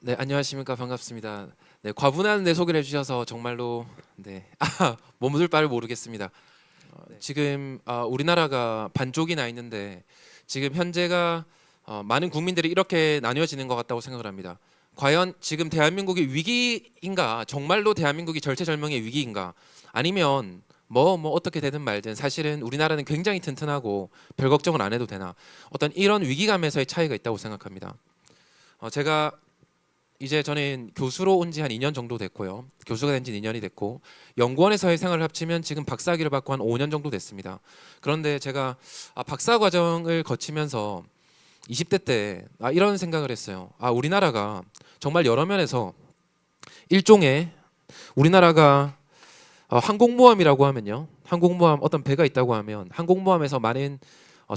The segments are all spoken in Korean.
네, 안녕하십니까. 반갑습니다. 네, 과분한 내 소개를 해주셔서 정말로 머무들 바를 모르겠습니다. 지금 우리나라가 반쪽이 나 있는데 지금 현재가 많은 국민들이 이렇게 나뉘어지는 것 같다고 생각을 합니다. 과연 지금 대한민국이 위기인가? 정말로 대한민국이 절체절명의 위기인가? 아니면 뭐 어떻게 되든 말든 사실은 우리나라는 굉장히 튼튼하고 별 걱정을 안 해도 되나? 어떤 이런 위기감에서의 차이가 있다고 생각합니다. 제가 이제 저는 교수로 온 지 한 2년 정도 됐고요. 교수가 된 지 2년이 됐고 연구원에서의 생활을 합치면 지금 박사학위를 받고 한 5년 정도 됐습니다. 그런데 제가 박사 과정을 거치면서 20대 때 이런 생각을 했어요. 우리나라가 정말 여러 면에서 일종의 우리나라가 항공모함이라고 하면요. 항공모함 어떤 배가 있다고 하면 항공모함에서 많은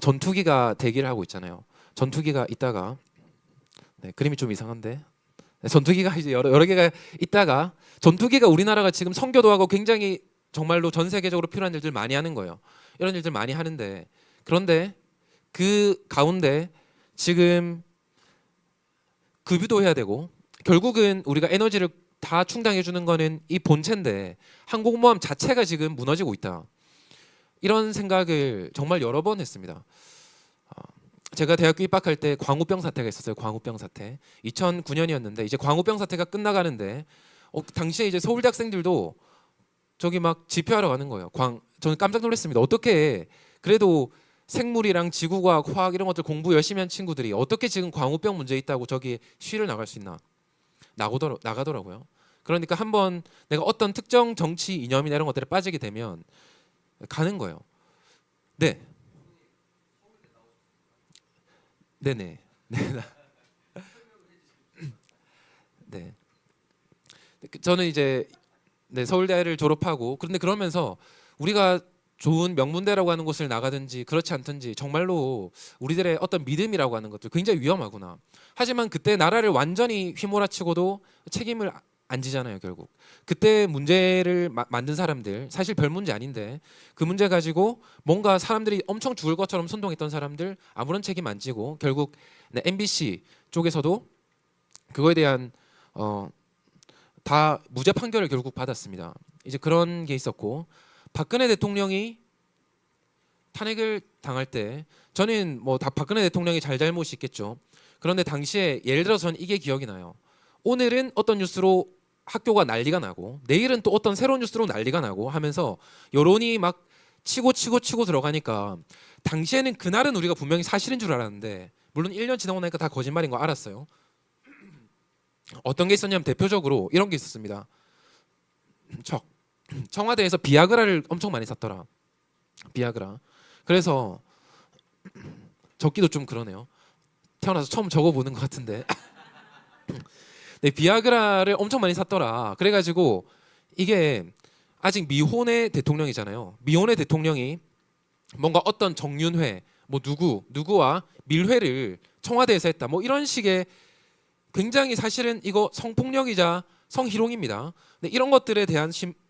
전투기가 대기를 하고 있잖아요. 전투기가 있다가 그림이 좀 이상한데 전투기가 이제 여러 개가 있다가 전투기가 우리나라가 지금 선교도 하고 굉장히 정말로 전 세계적으로 필요한 일들 많이 하는 거예요. 이런 일들 많이 하는데 그런데 그 가운데 지금 급유도 해야 되고 결국은 우리가 에너지를 다 충당해 주는 거는 이 본체인데 항공모함 자체가 지금 무너지고 있다. 이런 생각을 정말 여러 번 했습니다. 제가 대학교 입학할 때 광우병 사태가 있었어요. 광우병 사태. 2009년이었는데 이제 광우병 사태가 끝나가는데 당시에 이제 서울대 학생들도 저기 막 집회하러 가는 거예요. 저는 깜짝 놀랐습니다. 어떻게 그래도 생물이랑 지구과학, 화학 이런 것들 공부 열심히 한 친구들이 어떻게 지금 광우병 문제 있다고 저기 시위를 나갈 수 있나? 나가더라고요. 그러니까 한번 내가 어떤 특정 정치 이념이나 이런 것들에 빠지게 되면 가는 거예요. 네. 네네. 네. 저는 이제 서울대를 졸업하고 그런데 그러면서 우리가 좋은 명문대라고 하는 곳을 나가든지 그렇지 않든지 정말로 우리들의 어떤 믿음이라고 하는 것들 굉장히 위험하구나. 하지만 그때 나라를 완전히 휘몰아치고도 책임을 안 지잖아요, 결국. 그때 문제를 만든 사람들 사실 별 문제 아닌데 그 문제 가지고 뭔가 사람들이 엄청 죽을 것처럼 선동했던 사람들 아무런 책임 안 지고 결국 MBC 쪽에서도 그거에 대한 다 무죄 판결을 결국 받았습니다. 이제 그런 게 있었고 박근혜 대통령이 탄핵을 당할 때 저는 뭐 다 박근혜 대통령이 잘못이 있겠죠. 그런데 당시에 예를 들어서 저는 이게 기억이 나요. 오늘은 어떤 뉴스로 학교가 난리가 나고 내일은 또 어떤 새로운 뉴스로 난리가 나고 하면서 여론이 막 치고 들어가니까 당시에는 그날은 우리가 분명히 사실인 줄 알았는데 물론 1년 지나고 나니까 다 거짓말인 거 알았어요. 어떤 게 있었냐면 대표적으로 이런 게 있었습니다. 청와대에서 비아그라를 엄청 많이 샀더라. 비아그라. 그래서 적기도 좀 그러네요. 태어나서 처음 적어보는 것 같은데. 네, 비아그라를 엄청 많이 샀더라. 그래가지고 이게 아직 미혼의 대통령이잖아요. 미혼의 대통령이 뭔가 어떤 정윤회, 뭐 누구와 밀회를 청와대에서 했다. 뭐 이런 식의 굉장히 사실은 이거 성폭력이자 성희롱입니다. 근데 이런 것들에 대한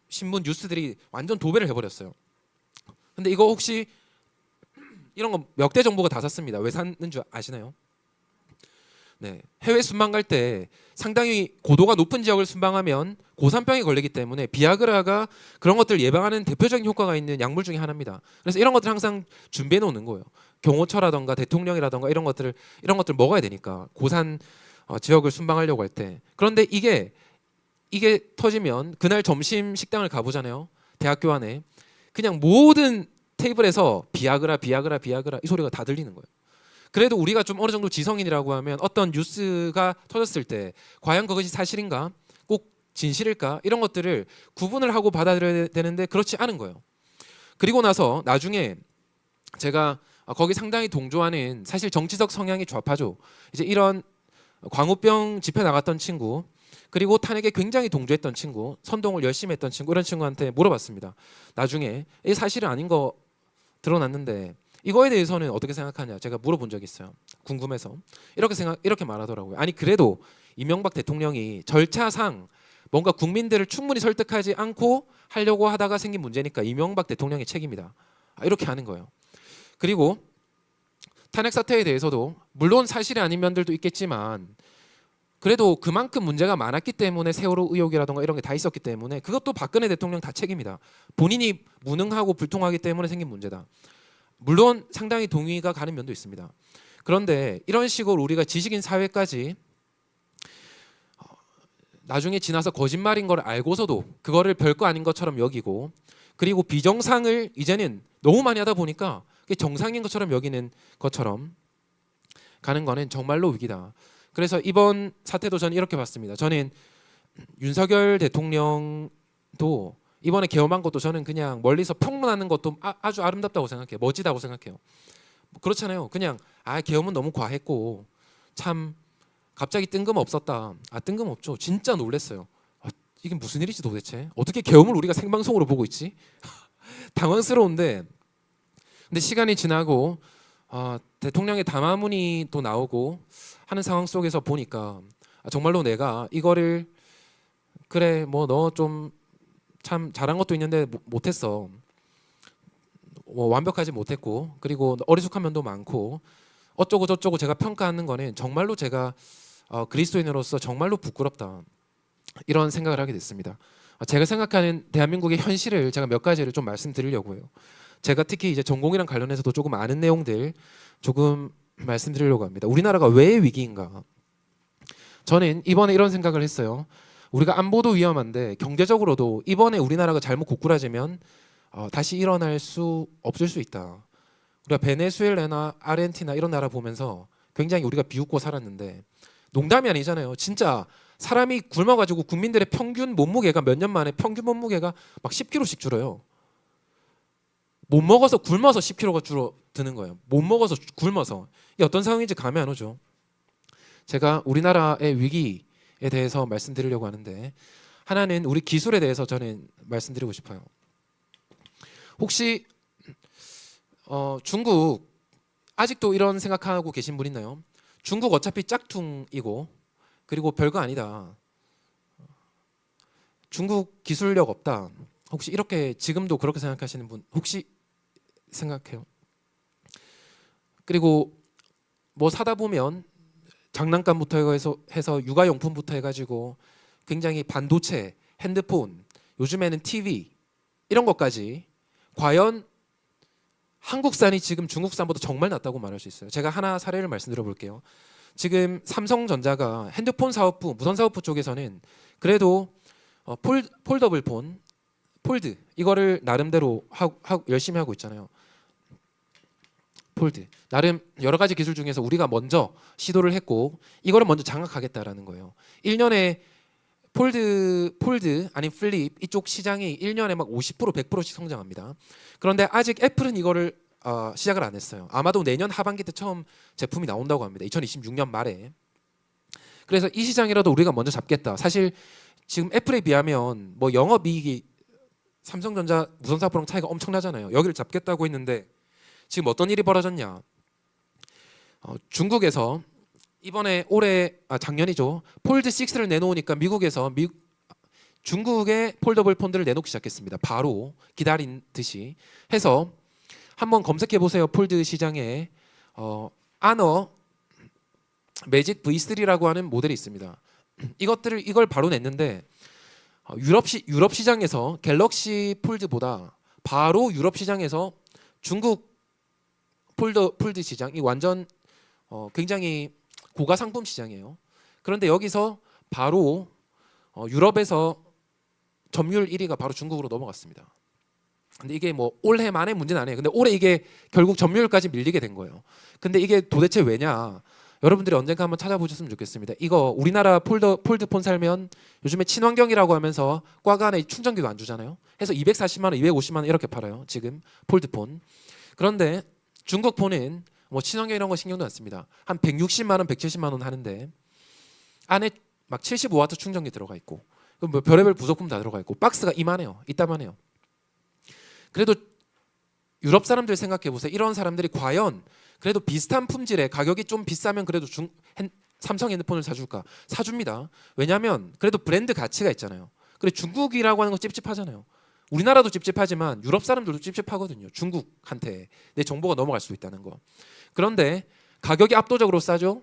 신문 뉴스들이 완전 도배를 해버렸어요. 근데 이거 혹시 이런 거 몇 대 정부가 다 샀습니다. 왜 샀는 줄 아시나요? 네, 해외 순방 갈 때 상당히 고도가 높은 지역을 순방하면 고산병이 걸리기 때문에 비아그라가 그런 것들 예방하는 대표적인 효과가 있는 약물 중에 하나입니다. 그래서 이런 것들 항상 준비해 놓는 거예요. 경호처라던가 대통령이라던가 이런 것들 먹어야 되니까 고산 지역을 순방하려고 할 때. 그런데 이게 터지면 그날 점심 식당을 가보잖아요. 대학교 안에 그냥 모든 테이블에서 비아그라 이 소리가 다 들리는 거예요. 그래도 우리가 좀 어느 정도 지성인이라고 하면 어떤 뉴스가 터졌을 때 과연 그것이 사실인가 꼭 진실일까 이런 것들을 구분을 하고 받아들여야 되는데 그렇지 않은 거예요. 그리고 나서 나중에 제가 거기 상당히 동조하는 사실 정치적 성향이 좌파죠. 이제 이런 광우병 집회 나갔던 친구 그리고 탄핵에 굉장히 동조했던 친구 선동을 열심히 했던 친구 이런 친구한테 물어봤습니다. 나중에 이 사실은 아닌 거 드러났는데 이거에 대해서는 어떻게 생각하냐 제가 물어본 적이 있어요. 궁금해서 이렇게 말하더라고요. 아니 그래도 이명박 대통령이 절차상 뭔가 국민들을 충분히 설득하지 않고 하려고 하다가 생긴 문제니까 이명박 대통령의 책임이다. 이렇게 하는 거예요. 그리고 탄핵 사태에 대해서도 물론 사실이 아닌 면들도 있겠지만 그래도 그만큼 문제가 많았기 때문에 세월호 의혹이라든가 이런 게 다 있었기 때문에 그것도 박근혜 대통령 다 책임이다. 본인이 무능하고 불통하기 때문에 생긴 문제다. 물론 상당히 동의가 가는 면도 있습니다. 그런데 이런 식으로 우리가 지식인 사회까지 나중에 지나서 거짓말인 걸 알고서도 그거를 별거 아닌 것처럼 여기고, 그리고 비정상을 이제는 너무 많이 하다 보니까 그게 정상인 것처럼 여기는 것처럼 가는 거는 정말로 위기다. 그래서 이번 사태도 저는 이렇게 봤습니다. 저는 윤석열 대통령도 이번에 계엄한 것도 저는 그냥 멀리서 평론하는 것도 아주 아름답다고 생각해요. 멋지다고 생각해요. 그렇잖아요. 그냥 계엄은 너무 과했고 참 갑자기 뜬금없었다. 뜬금없죠. 진짜 놀랐어요. 이게 무슨 일이지 도대체? 어떻게 계엄을 우리가 생방송으로 보고 있지? 당황스러운데, 근데 시간이 지나고 대통령의 담화문이 또 나오고 하는 상황 속에서 보니까 정말로 내가 이거를 그래 뭐 너 좀 참 잘한 것도 있는데 못했어. 완벽하지 못했고 그리고 어리숙한 면도 많고 어쩌고 저쩌고 제가 평가하는 거는 정말로 제가 그리스도인으로서 정말로 부끄럽다. 이런 생각을 하게 됐습니다. 제가 생각하는 대한민국의 현실을 제가 몇 가지를 좀 말씀드리려고요. 제가 특히 이제 전공이랑 관련해서도 조금 아는 내용들 조금 말씀드리려고 합니다. 우리나라가 왜 위기인가? 저는 이번에 이런 생각을 했어요. 우리가 안보도 위험한데 경제적으로도 이번에 우리나라가 잘못 고꾸라지면 다시 일어날 수 없을 수 있다. 우리가 베네수엘라나 아르헨티나 이런 나라 보면서 굉장히 우리가 비웃고 살았는데 농담이 아니잖아요. 진짜 사람이 굶어가지고 국민들의 평균 몸무게가 몇 년 만에 평균 몸무게가 막 10kg씩 줄어요. 못 먹어서 굶어서 10kg가 줄어드는 거예요. 못 먹어서 굶어서. 이게 어떤 상황인지 감이 안 오죠. 제가 우리나라의 위기에 대해서 말씀드리려고 하는데, 하나는 우리 기술에 대해서 저는 말씀드리고 싶어요. 혹시 중국 아직도 이런 생각하고 계신 분 있나요? 중국 어차피 짝퉁이고 그리고 별거 아니다. 중국 기술력 없다. 혹시 이렇게 지금도 그렇게 생각하시는 분 혹시 생각해요? 그리고 뭐 사다 보면 장난감부터 해서 육아용품부터 해가지고 굉장히 반도체, 핸드폰, 요즘에는 TV 이런 것까지 과연 한국산이 지금 중국산보다 정말 낫다고 말할 수 있어요. 제가 하나 사례를 말씀드려 볼게요. 지금 삼성전자가 핸드폰 사업부, 무선 사업부 쪽에서는 그래도 폴더블 폰, 폴드 이거를 나름대로 열심히 하고 있잖아요. 폴드 나름 여러 가지 기술 중에서 우리가 먼저 시도를 했고 이거를 먼저 장악하겠다라는 거예요. 1년에 폴드 아닌 플립 이쪽 시장이 1년에 막 50% 100%씩 성장합니다. 그런데 아직 애플은 이거를 시작을 안 했어요. 아마도 내년 하반기 때 처음 제품이 나온다고 합니다. 2026년 말에. 그래서 이 시장이라도 우리가 먼저 잡겠다. 사실 지금 애플에 비하면 뭐 영업이익이 삼성전자 무선사업부랑 차이가 엄청나잖아요. 여기를 잡겠다고 했는데 지금 어떤 일이 벌어졌냐? 중국에서 이번에 작년이죠. 폴드 6를 내놓으니까 미국에서 중국의 폴더블 폰들을 내놓기 시작했습니다. 바로 기다린 듯이 해서 한번 검색해 보세요. 폴드 시장에 아너 매직 V3라고 하는 모델이 있습니다. 이걸 바로 냈는데 유럽 시장에서 갤럭시 폴드보다 바로 유럽 시장에서 중국 폴드 시장이 완전 굉장히 고가 상품 시장이에요. 그런데 여기서 바로 유럽에서 점유율 1위가 바로 중국으로 넘어갔습니다. 근데 이게 뭐 올해 만의 문제는 아니에요. 근데 올해 이게 결국 점유율까지 밀리게 된 거예요. 근데 이게 도대체 왜냐? 여러분들이 언젠가 한번 찾아보셨으면 좋겠습니다. 이거 우리나라 폴드폰 살면 요즘에 친환경이라고 하면서 꽉 안에 충전기도 안 주잖아요. 해서 240만 원, 250만 원 이렇게 팔아요. 지금 폴드폰. 그런데 중국 폰은 뭐 친환경 이런 거 신경도 안 씁니다. 한 160만 원, 170만 원 하는데 안에 막 75와트 충전기 들어가 있고 뭐 별의별 부속품 다 들어가 있고 박스가 이따만해요. 그래도 유럽 사람들 생각해 보세요. 이런 사람들이 과연 그래도 비슷한 품질에 가격이 좀 비싸면 그래도 삼성 핸드폰을 사줄까? 사줍니다. 왜냐하면 그래도 브랜드 가치가 있잖아요. 그래 중국이라고 하는 거 찝찝하잖아요. 우리나라도 찝찝하지만 유럽 사람들도 찝찝하거든요. 중국한테 내 정보가 넘어갈 수 있다는 거. 그런데 가격이 압도적으로 싸죠.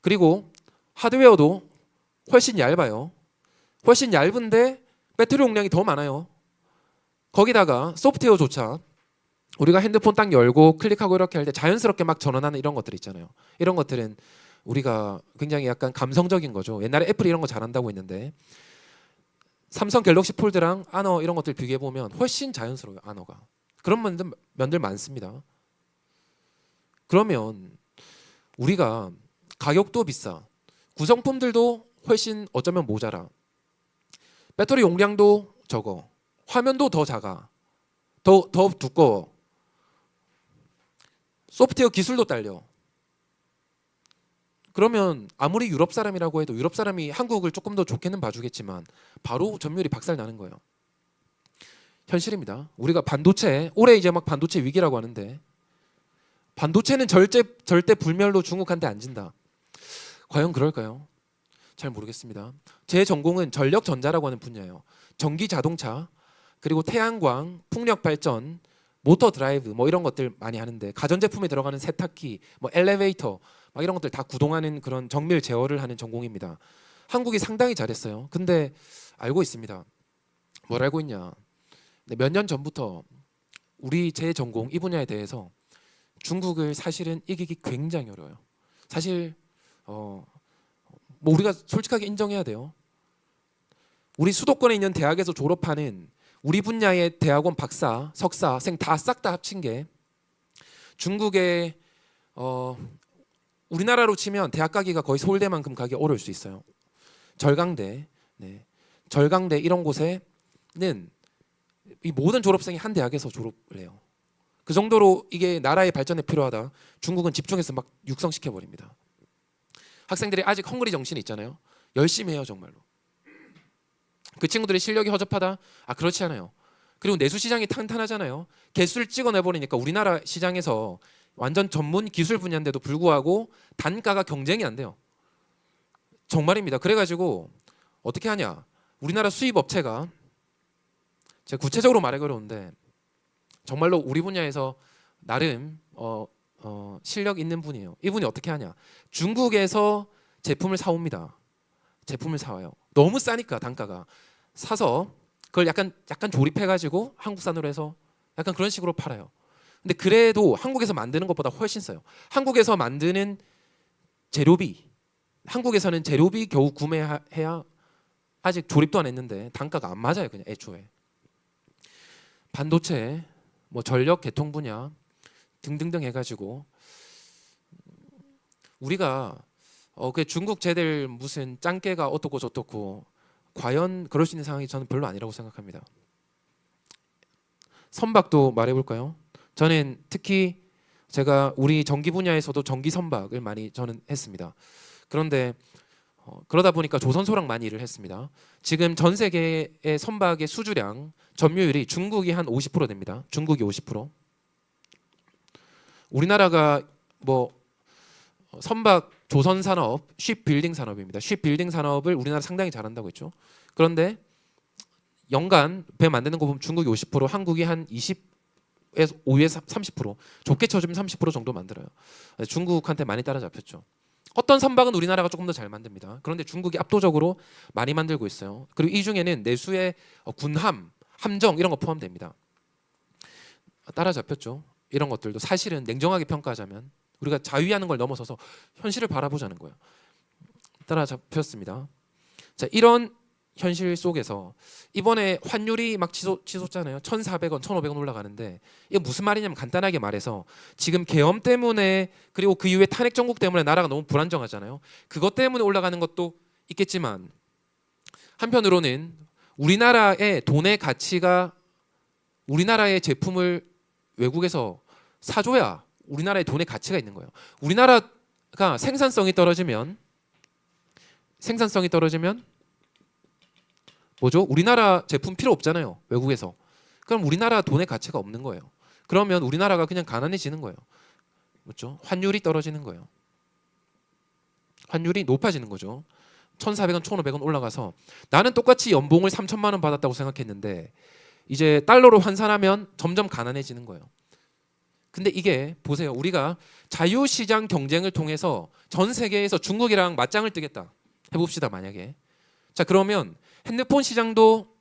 그리고 하드웨어도 훨씬 얇아요. 훨씬 얇은데 배터리 용량이 더 많아요. 거기다가 소프트웨어조차 우리가 핸드폰 딱 열고 클릭하고 이렇게 할 때 자연스럽게 막 전원하는 이런 것들 있잖아요. 이런 것들은 우리가 굉장히 약간 감성적인 거죠. 옛날에 애플이 이런 거 잘한다고 했는데 삼성 갤럭시 폴드랑 아너 이런 것들 비교해 보면 훨씬 자연스러워요. 아너가. 그런 면들 많습니다. 그러면 우리가 가격도 비싸, 구성품들도 훨씬 어쩌면 모자라, 배터리 용량도 적어, 화면도 더 작아, 더 두꺼워, 소프트웨어 기술도 딸려. 그러면 아무리 유럽 사람이라고 해도 유럽 사람이 한국을 조금 더 좋게는 봐주겠지만 바로 점유율이 박살나는 거예요. 현실입니다. 우리가 반도체, 올해 이제 막 반도체 위기라고 하는데 반도체는 절대 불멸로 중국한테 안 진다. 과연 그럴까요? 잘 모르겠습니다. 제 전공은 전력전자라고 하는 분야예요. 전기 자동차, 그리고 태양광, 풍력 발전, 모터 드라이브 뭐 이런 것들 많이 하는데 가전제품에 들어가는 세탁기, 뭐 엘리베이터 막 이런 것들 다 구동하는 그런 정밀 제어를 하는 전공입니다. 한국이 상당히 잘했어요. 근데 알고 있습니다. 뭘 알고 있냐? 몇 년 전부터 제 전공 이 분야에 대해서 중국을 사실은 이기기 굉장히 어려워요. 사실 뭐 우리가 솔직하게 인정해야 돼요. 우리 수도권에 있는 대학에서 졸업하는 우리 분야의 대학원 박사, 석사생 다 싹 다 합친 게 중국의 우리나라로 치면 대학 가기가 거의 서울대만큼 가기 어려울 수 있어요. 절강대, 절강대 이런 곳에는 이 모든 졸업생이 한 대학에서 졸업을 해요. 그 정도로 이게 나라의 발전에 필요하다. 중국은 집중해서 막 육성시켜 버립니다. 학생들이 아직 헝그리 정신이 있잖아요. 열심히 해요 정말로. 그 친구들의 실력이 허접하다? 그렇지 않아요. 그리고 내수 시장이 탄탄하잖아요. 개수를 찍어내버리니까 우리나라 시장에서 완전 전문 기술 분야인데도 불구하고 단가가 경쟁이 안 돼요. 정말입니다. 그래가지고 어떻게 하냐? 우리나라 수입 업체가, 제가 구체적으로 말하기 어려운데 정말로 우리 분야에서 나름 실력 있는 분이에요. 이분이 어떻게 하냐? 중국에서 제품을 사옵니다. 제품을 사와요. 너무 싸니까 단가가 사서 그걸 약간 조립해가지고 한국산으로 해서 약간 그런 식으로 팔아요. 근데 그래도 한국에서 만드는 것보다 훨씬 싸요. 한국에서 만드는 재료비, 한국에서는 재료비 겨우 구매해야 아직 조립도 안 했는데 단가가 안 맞아요. 그냥 애초에. 반도체, 뭐 전력 개통 분야 등등등 해가지고 우리가 그 중국 쟤들 무슨 짱깨가 어떻고 저떻고 과연 그럴 수 있는 상황이 저는 별로 아니라고 생각합니다. 선박도 말해볼까요? 저는 특히 제가 우리 전기 분야에서도 전기 선박을 많이 저는 했습니다. 그런데 그러다 보니까 조선소랑 많이 일을 했습니다. 지금 전 세계의 선박의 수주량 점유율이 중국이 한 50% 됩니다. 중국이 50%. 우리나라가 뭐 선박 조선 산업, 쉽빌딩 산업입니다. 쉽빌딩 산업을 우리나라 상당히 잘한다고 했죠. 그런데 연간 배 만드는 거 보면 중국이 50%, 한국이 한 20에서 5에서 30%, 좋게 쳐주면 30% 정도 만들어요. 중국한테 많이 따라잡혔죠. 어떤 선박은 우리나라가 조금 더 잘 만듭니다. 그런데 중국이 압도적으로 많이 만들고 있어요. 그리고 이 중에는 내수의 군함, 함정 이런 거 포함됩니다. 따라잡혔죠. 이런 것들도 사실은 냉정하게 평가하자면 우리가 자위하는 걸 넘어서서 현실을 바라보자는 거예요. 따라잡혔습니다. 자, 이런 현실 속에서 이번에 환율이 막 치솟잖아요. 1,400원, 1,500원 올라가는데 이게 무슨 말이냐면 간단하게 말해서 지금 계엄 때문에 그리고 그 이후에 탄핵 정국 때문에 나라가 너무 불안정하잖아요. 그것 때문에 올라가는 것도 있겠지만 한편으로는 우리나라의 돈의 가치가 우리나라의 제품을 외국에서 사줘야 우리나라의 돈의 가치가 있는 거예요. 우리나라가 생산성이 떨어지면 뭐죠? 우리나라 제품 필요 없잖아요. 외국에서. 그럼 우리나라 돈의 가치가 없는 거예요. 그러면 우리나라가 그냥 가난해지는 거예요. 그렇죠? 환율이 떨어지는 거예요. 환율이 높아지는 거죠. 1,400원, 1,500원 올라가서 나는 똑같이 연봉을 3천만 원 받았다고 생각했는데 이제 달러로 환산하면 점점 가난해지는 거예요. 근데 이게 보세요. 우리가 자유시장 경쟁을 통해서 전 세계에서 중국이랑 맞짱을 뜨겠다. 해봅시다. 만약에 자 그러면 핸드폰 시장도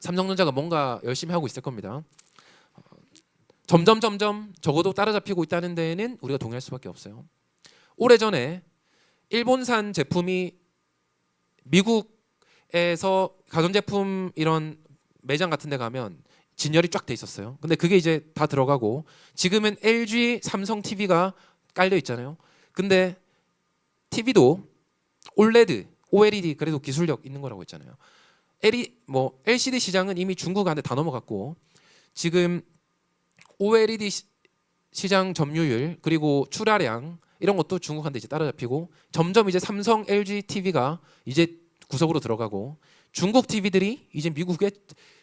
삼성전자가 뭔가 열심히 하고 있을 겁니다. 점점 적어도 따라잡히고 있다는 데에는 우리가 동의할 수밖에 없어요. 오래전에 일본산 제품이 미국에서 가전제품 이런 매장 같은 데 가면 진열이 쫙 돼 있었어요. 근데 그게 이제 다 들어가고 지금은 LG, 삼성 TV가 깔려 있잖아요. 근데 TV도 OLED, OLED 그래도 기술력 있는 거라고 했잖아요. LCD 시장은 이미 중국한테 다 넘어갔고 지금 OLED 시장 점유율 그리고 출하량 이런 것도 중국한테 이제 따라잡히고 점점 이제 삼성, LG TV가 이제 구석으로 들어가고 중국 TV들이 이제 미국의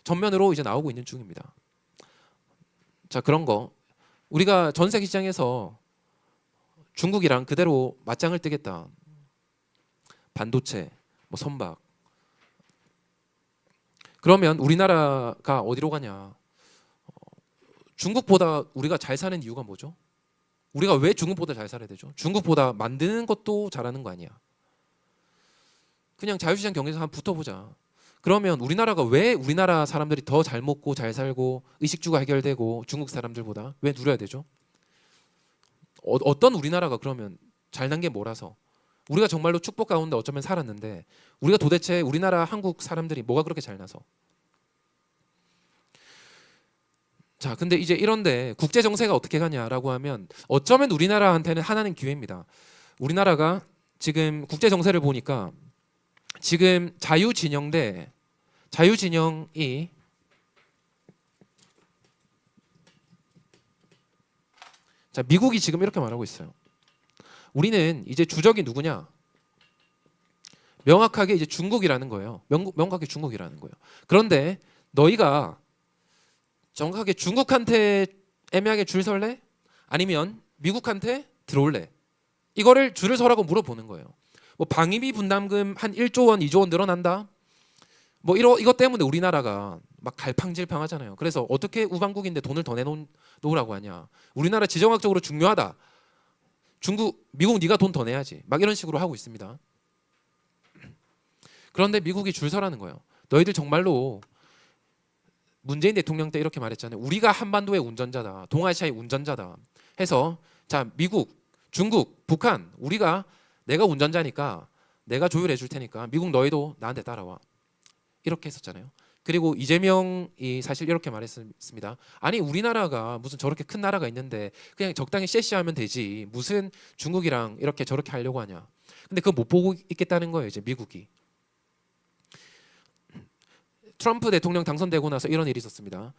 전면으로 이제 나오고 있는 중입니다. 자 그런 거 우리가 전 세계 시장에서 중국이랑 그대로 맞짱을 뜨겠다. 반도체, 뭐 선박. 그러면 우리나라가 어디로 가냐? 중국보다 우리가 잘 사는 이유가 뭐죠? 우리가 왜 중국보다 잘 살아야 되죠? 중국보다 만드는 것도 잘하는 거 아니야? 그냥 자유시장 경제에서 한번 붙어보자. 그러면 우리나라가 왜 우리나라 사람들이 더 잘 먹고 잘 살고 의식주가 해결되고 중국 사람들보다 왜 누려야 되죠? 어떤 우리나라가 그러면 잘난 게 뭐라서 우리가 정말로 축복 가운데 어쩌면 살았는데 우리가 도대체 우리나라 한국 사람들이 뭐가 그렇게 잘나서 자 근데 이제 이런데 국제 정세가 어떻게 가냐라고 하면 어쩌면 우리나라한테는 하나는 기회입니다. 우리나라가 지금 국제 정세를 보니까 지금 자유진영이 자 미국이 지금 이렇게 말하고 있어요. 우리는 이제 주적이 누구냐? 명확하게 이제 중국이라는 거예요. 명확하게 중국이라는 거예요. 그런데 너희가 정확하게 중국한테 애매하게 줄 설래? 아니면 미국한테 들어올래? 이거를 줄을 서라고 물어보는 거예요. 뭐 방위비 분담금 한 1조 원, 2조 원 늘어난다? 뭐 이것 때문에 우리나라가 막 갈팡질팡하잖아요. 그래서 어떻게 우방국인데 돈을 더 내놓으라고 하냐? 우리나라 지정학적으로 중요하다. 미국 네가 돈 더 내야지. 막 이런 식으로 하고 있습니다. 그런데 미국이 줄 서라는 거예요. 너희들 정말로 문재인 대통령 때 이렇게 말했잖아요. 우리가 한반도의 운전자다. 동아시아의 운전자다. 해서 자 미국, 중국, 북한 내가 운전자니까 내가 조율해 줄 테니까 미국 너희도 나한테 따라와. 이렇게 했었잖아요. 그리고 이재명이 사실 이렇게 말했습니다. 아니 우리나라가 무슨 저렇게 큰 나라가 있는데 그냥 적당히 셰시하면 되지. 무슨 중국이랑 이렇게 저렇게 하려고 하냐. 근데 그거 못 보고 있겠다는 거예요. 이제 미국이. 트럼프 대통령 당선되고 나서 이런 일이 있었습니다.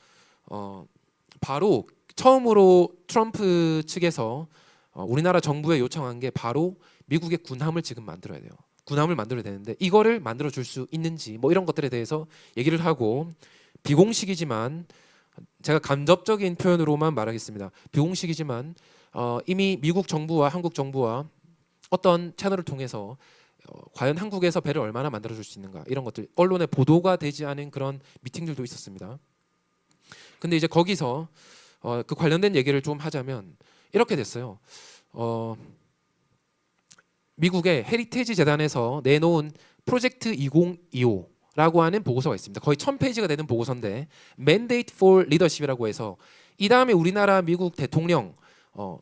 바로 처음으로 트럼프 측에서 우리나라 정부에 요청한 게 바로 미국의 군함을 지금 만들어야 돼요. 군함을 만들어야 되는데 이거를 만들어 줄 수 있는지 뭐 이런 것들에 대해서 얘기를 하고 비공식이지만 제가 간접적인 표현으로만 말하겠습니다. 비공식이지만 이미 미국 정부와 한국 정부와 어떤 채널을 통해서 과연 한국에서 배를 얼마나 만들어 줄 수 있는가 이런 것들 언론에 보도가 되지 않은 그런 미팅들도 있었습니다. 근데 이제 거기서 그 관련된 얘기를 좀 하자면 이렇게 됐어요. 미국의 헤리테이지 재단에서 내놓은 프로젝트 2025라고 하는 보고서가 있습니다. 거의 1000페이지가 되는 보고서인데 Mandate for Leadership이라고 해서 이 다음에 우리나라 미국 대통령,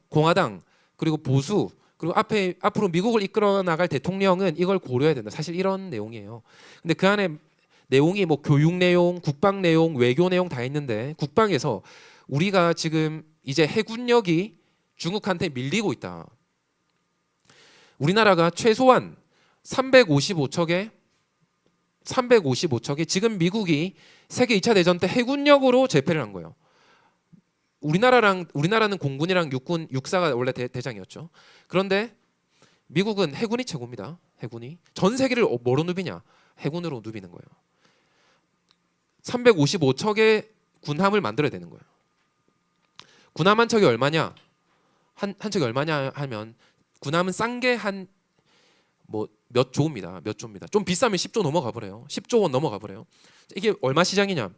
공화당 그리고 보수 그리고 앞으로 미국을 이끌어 나갈 대통령은 이걸 고려해야 된다. 사실 이런 내용이에요. 근데 그 안에 내용이 뭐 교육 내용, 국방 내용, 외교 내용 다 있는데 국방에서 우리가 지금 이제 해군력이 중국한테 밀리고 있다. 우리나라가 최소한 355척에 지금 미국이 세계 2차 대전 때 해군력으로 제패를 한 거예요. 우리나라는 공군이랑 육군, 육사가 원래 대장이었죠. 그런데 미국은 해군이 최고입니다. 해군이 전 세계를 뭐로 누비냐? 해군으로 누비는 거예요. 355척의 군함을 만들어야 되는 거예요. 군함 한 척이 얼마냐? 한 척이 얼마냐 하면 군함은 싼 게 한 뭐 몇 조입니다. 몇 조입니다. 좀 비싸면 10조 넘어가 버려요. 10조 원 넘어가 버려요. 이게 얼마 시장이냐?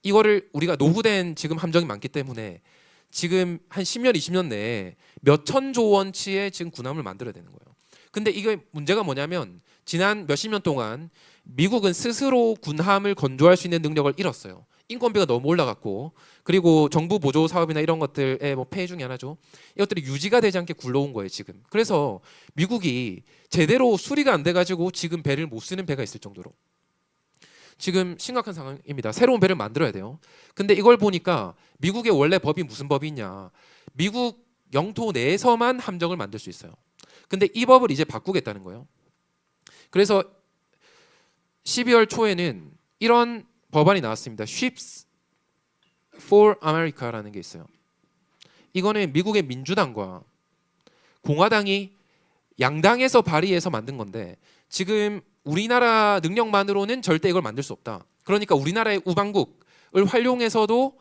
이거를 우리가 노후된 지금 함정이 많기 때문에 지금 한 10년, 20년 내에 몇 천조 원치의 지금 군함을 만들어야 되는 거예요. 근데 이게 문제가 뭐냐면 지난 몇십 년 동안 미국은 스스로 군함을 건조할 수 있는 능력을 잃었어요. 인건비가 너무 올라갔고, 그리고 정부 보조 사업이나 이런 것들의 뭐 폐해 중에 하나죠. 이것들이 유지가 되지 않게 굴러온 거예요 지금. 그래서 미국이 제대로 수리가 안 돼가지고 지금 배를 못 쓰는 배가 있을 정도로 지금 심각한 상황입니다. 새로운 배를 만들어야 돼요. 근데 이걸 보니까 미국의 원래 법이 무슨 법이 있냐, 미국 영토 내에서만 함정을 만들 수 있어요. 근데 이 법을 이제 바꾸겠다는 거예요. 그래서 12월 초에는 이런 법안이 나왔습니다. Ships for America라는 게 있어요. 이거는 미국의 민주당과 공화당이 양당에서 발의해서 만든 건데, 지금 우리나라 능력만으로는 절대 이걸 만들 수 없다. 그러니까 우리나라의 우방국을 활용해서도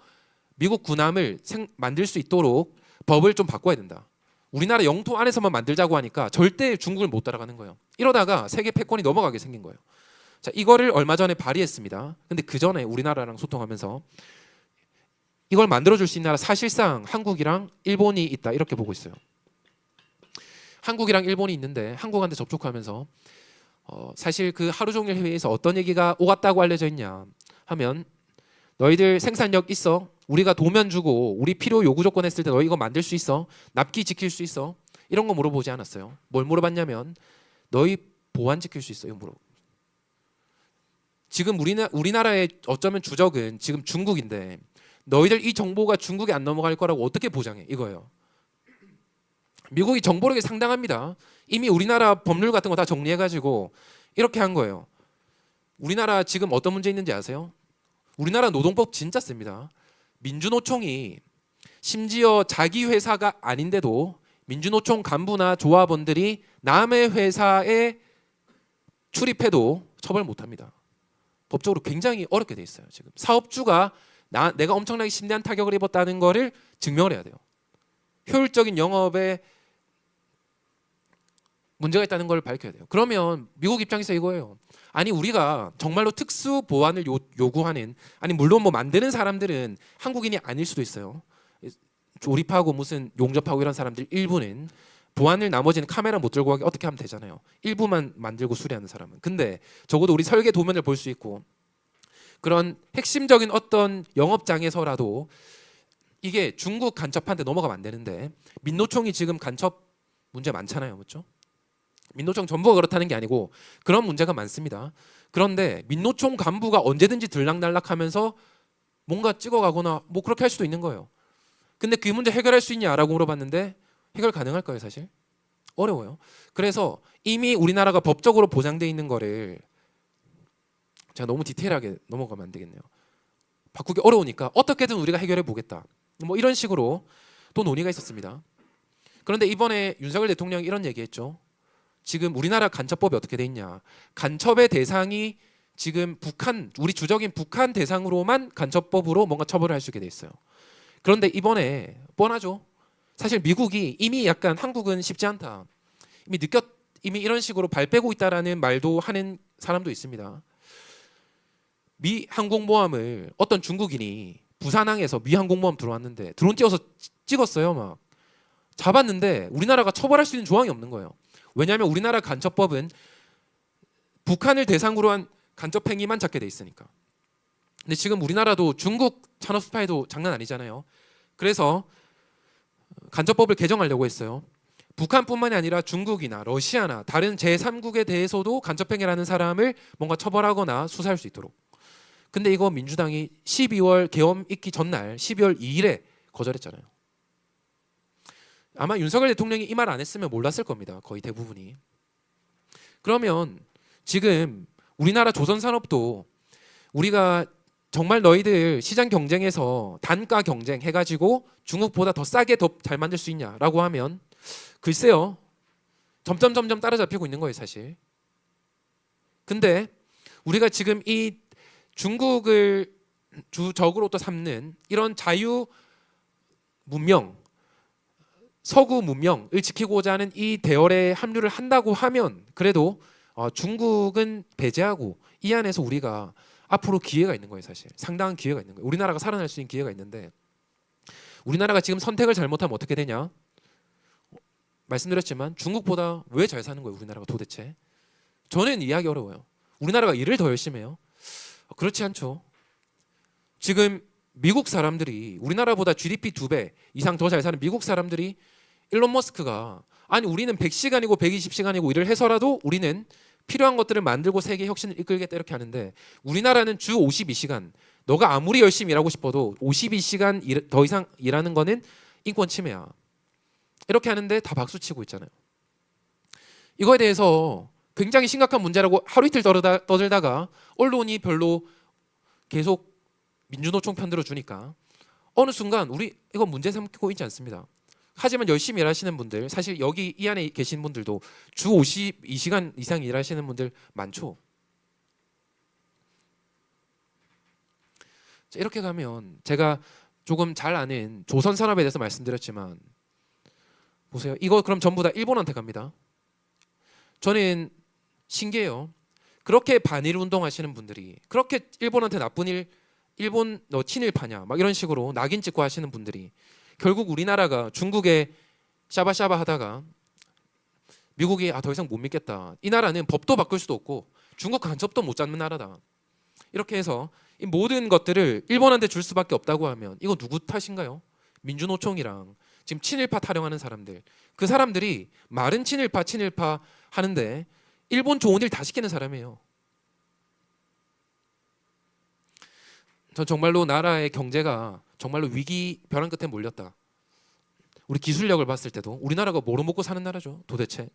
미국 군함을 만들 수 있도록 법을 좀 바꿔야 된다. 우리나라 영토 안에서만 만들자고 하니까 절대 중국을 못 따라가는 거예요. 이러다가 세계 패권이 넘어가게 생긴 거예요. 자, 이거를 얼마 전에 발의했습니다. 근데 그 전에 우리나라랑 소통하면서 이걸 만들어줄 수 있는 나라 사실상 한국이랑 일본이 있다 이렇게 보고 있어요. 한국이랑 일본이 있는데 한국한테 접촉하면서 사실 그 하루 종일 회의에서 어떤 얘기가 오갔다고 알려져 있냐 하면, 너희들 생산력 있어? 우리가 도면 주고 우리 필요 요구 조건 했을 때 너희 이거 만들 수 있어? 납기 지킬 수 있어? 이런 거 물어보지 않았어요. 뭘 물어봤냐면 너희 보안 지킬 수 있어? 이거 물어. 지금 우리나라의 어쩌면 주적은 지금 중국인데 너희들 이 정보가 중국에 안 넘어갈 거라고 어떻게 보장해? 이거예요. 미국이 정보력이 상당합니다. 이미 우리나라 법률 같은 거 다 정리해가지고 이렇게 한 거예요. 우리나라 지금 어떤 문제 있는지 아세요? 우리나라 노동법 진짜 셉니다. 민주노총이 심지어 자기 회사가 아닌데도 민주노총 간부나 조합원들이 남의 회사에 출입해도 처벌 못합니다. 법적으로 굉장히 어렵게 돼 있어요. 지금 사업주가 내가 엄청나게 심대한 타격을 입었다는 거를 증명을 해야 돼요. 효율적인 영업에 문제가 있다는 걸 밝혀야 돼요. 그러면 미국 입장에서 이거예요. 아니 우리가 정말로 특수 보안을 요구하는, 아니 물론 뭐 만드는 사람들은 한국인이 아닐 수도 있어요. 조립하고 무슨 용접하고 이런 사람들 일부는, 보안을 나머지는 카메라 못 들고 가게 어떻게 하면 되잖아요. 일부만 만들고 수리하는 사람은. 근데 적어도 우리 설계 도면을 볼 수 있고 그런 핵심적인 어떤 영업장에서라도 이게 중국 간첩한테 넘어가면 안 되는데, 민노총이 지금 간첩 문제 많잖아요. 그렇죠? 민노총 전부가 그렇다는 게 아니고 그런 문제가 많습니다. 그런데 민노총 간부가 언제든지 들락날락하면서 뭔가 찍어가거나 뭐 그렇게 할 수도 있는 거예요. 근데 그 문제 해결할 수 있냐라고 물어봤는데 해결 가능할까요? 사실 어려워요. 그래서 이미 우리나라가 법적으로 보장돼 있는 거를, 제가 너무 디테일하게 넘어가면 안 되겠네요. 바꾸기 어려우니까 어떻게든 우리가 해결해 보겠다, 뭐 이런 식으로 또 논의가 있었습니다. 그런데 이번에 윤석열 대통령이 이런 얘기했죠. 지금 우리나라 간첩법이 어떻게 돼 있냐, 간첩의 대상이 지금 북한, 우리 주적인 북한 대상으로만 간첩법으로 뭔가 처벌을 할 수 있게 돼 있어요. 그런데 이번에 뻔하죠. 사실 미국이 이미 약간 한국은 쉽지 않다, 이미 이런 식으로 발 빼고 있다라는 말도 하는 사람도 있습니다. 미 항공모함을 어떤 중국인이 부산항에서 미 항공모함 들어왔는데 드론 띄워서 찍었어요. 막 잡았는데 우리나라가 처벌할 수 있는 조항이 없는 거예요. 왜냐하면 우리나라 간첩법은 북한을 대상으로 한 간첩 행위만 잡게 돼 있으니까. 근데 지금 우리나라도 중국 산업 스파이도 장난 아니잖아요. 그래서 간첩법을 개정하려고 했어요. 북한뿐만이 아니라 중국이나 러시아나 다른 제3국에 대해서도 간첩 행위라는 사람을 뭔가 처벌하거나 수사할 수 있도록. 근데 이거 민주당이 12월 계엄 있기 전날 12월 2일에 거절했잖아요. 아마 윤석열 대통령이 이 말 안 했으면 몰랐을 겁니다. 거의 대부분이. 그러면 지금 우리나라 조선산업도 우리가 정말 너희들 시장 경쟁에서 단가 경쟁 해가지고 중국보다 더 싸게 더 잘 만들 수 있냐라고 하면 글쎄요. 점점 따라잡히고 있는 거예요 사실. 근데 우리가 지금 이 중국을 주적으로 또 삼는 이런 자유 문명, 서구 문명을 지키고자 하는 이 대열에 합류를 한다고 하면 그래도 중국은 배제하고 이 안에서 우리가 앞으로 기회가 있는 거예요. 사실 상당한 기회가 있는 거예요. 우리나라가 살아날 수 있는 기회가 있는데, 우리나라가 지금 선택을 잘못하면 어떻게 되냐? 말씀드렸지만 중국보다 왜 잘 사는 거예요, 우리나라가 도대체? 저는 이해하기 어려워요. 우리나라가 일을 더 열심히 해요? 그렇지 않죠. 지금 미국 사람들이 우리나라보다 GDP 2배 이상 더 잘 사는 미국 사람들이 일론 머스크가 아니 우리는 100시간이고 120시간이고 일을 해서라도 우리는 필요한 것들을 만들고 세계 혁신을 이끌겠다 이렇게 하는데 우리나라는 주 52시간 너가 아무리 열심히 일하고 싶어도 52시간 더 이상 일하는 거는 인권 침해야. 이렇게 하는데 다 박수치고 있잖아요. 이거에 대해서 굉장히 심각한 문제라고 하루 이틀 떠들다가 언론이 별로 계속 민주노총 편들어 주니까 어느 순간 우리 이거 문제 삼고 있지 않습니다. 하지만 열심히 일하시는 분들 사실 여기 이 안에 계신 분들도 주 52시간 이상 일하시는 분들 많죠. 자, 이렇게 가면 제가 조금 잘 아는 조선 산업에 대해서 말씀드렸지만 보세요. 이거 그럼 전부 다 일본한테 갑니다. 저는 신기해요. 그렇게 반일 운동하시는 분들이 그렇게 일본한테 나쁜 일 일본 너 친일파냐 막 이런 식으로 낙인 찍고 하시는 분들이 결국 우리나라가 중국에 샤바샤바 하다가 미국이 더 이상 못 믿겠다. 이 나라는 법도 바꿀 수도 없고 중국 간첩도 못 잡는 나라다. 이렇게 해서 이 모든 것들을 일본한테 줄 수밖에 없다고 하면 이거 누구 탓인가요? 민주노총이랑 지금 친일파 타령하는 사람들 그 사람들이 말은 친일파 하는데 일본 좋은 일 다 시키는 사람이에요. 전 정말로 나라의 경제가 정말로 위기 벼랑 끝에 몰렸다. 우리 기술력을 봤을 때도 우리나라가 뭐로 먹고 사는 나라죠 도대체.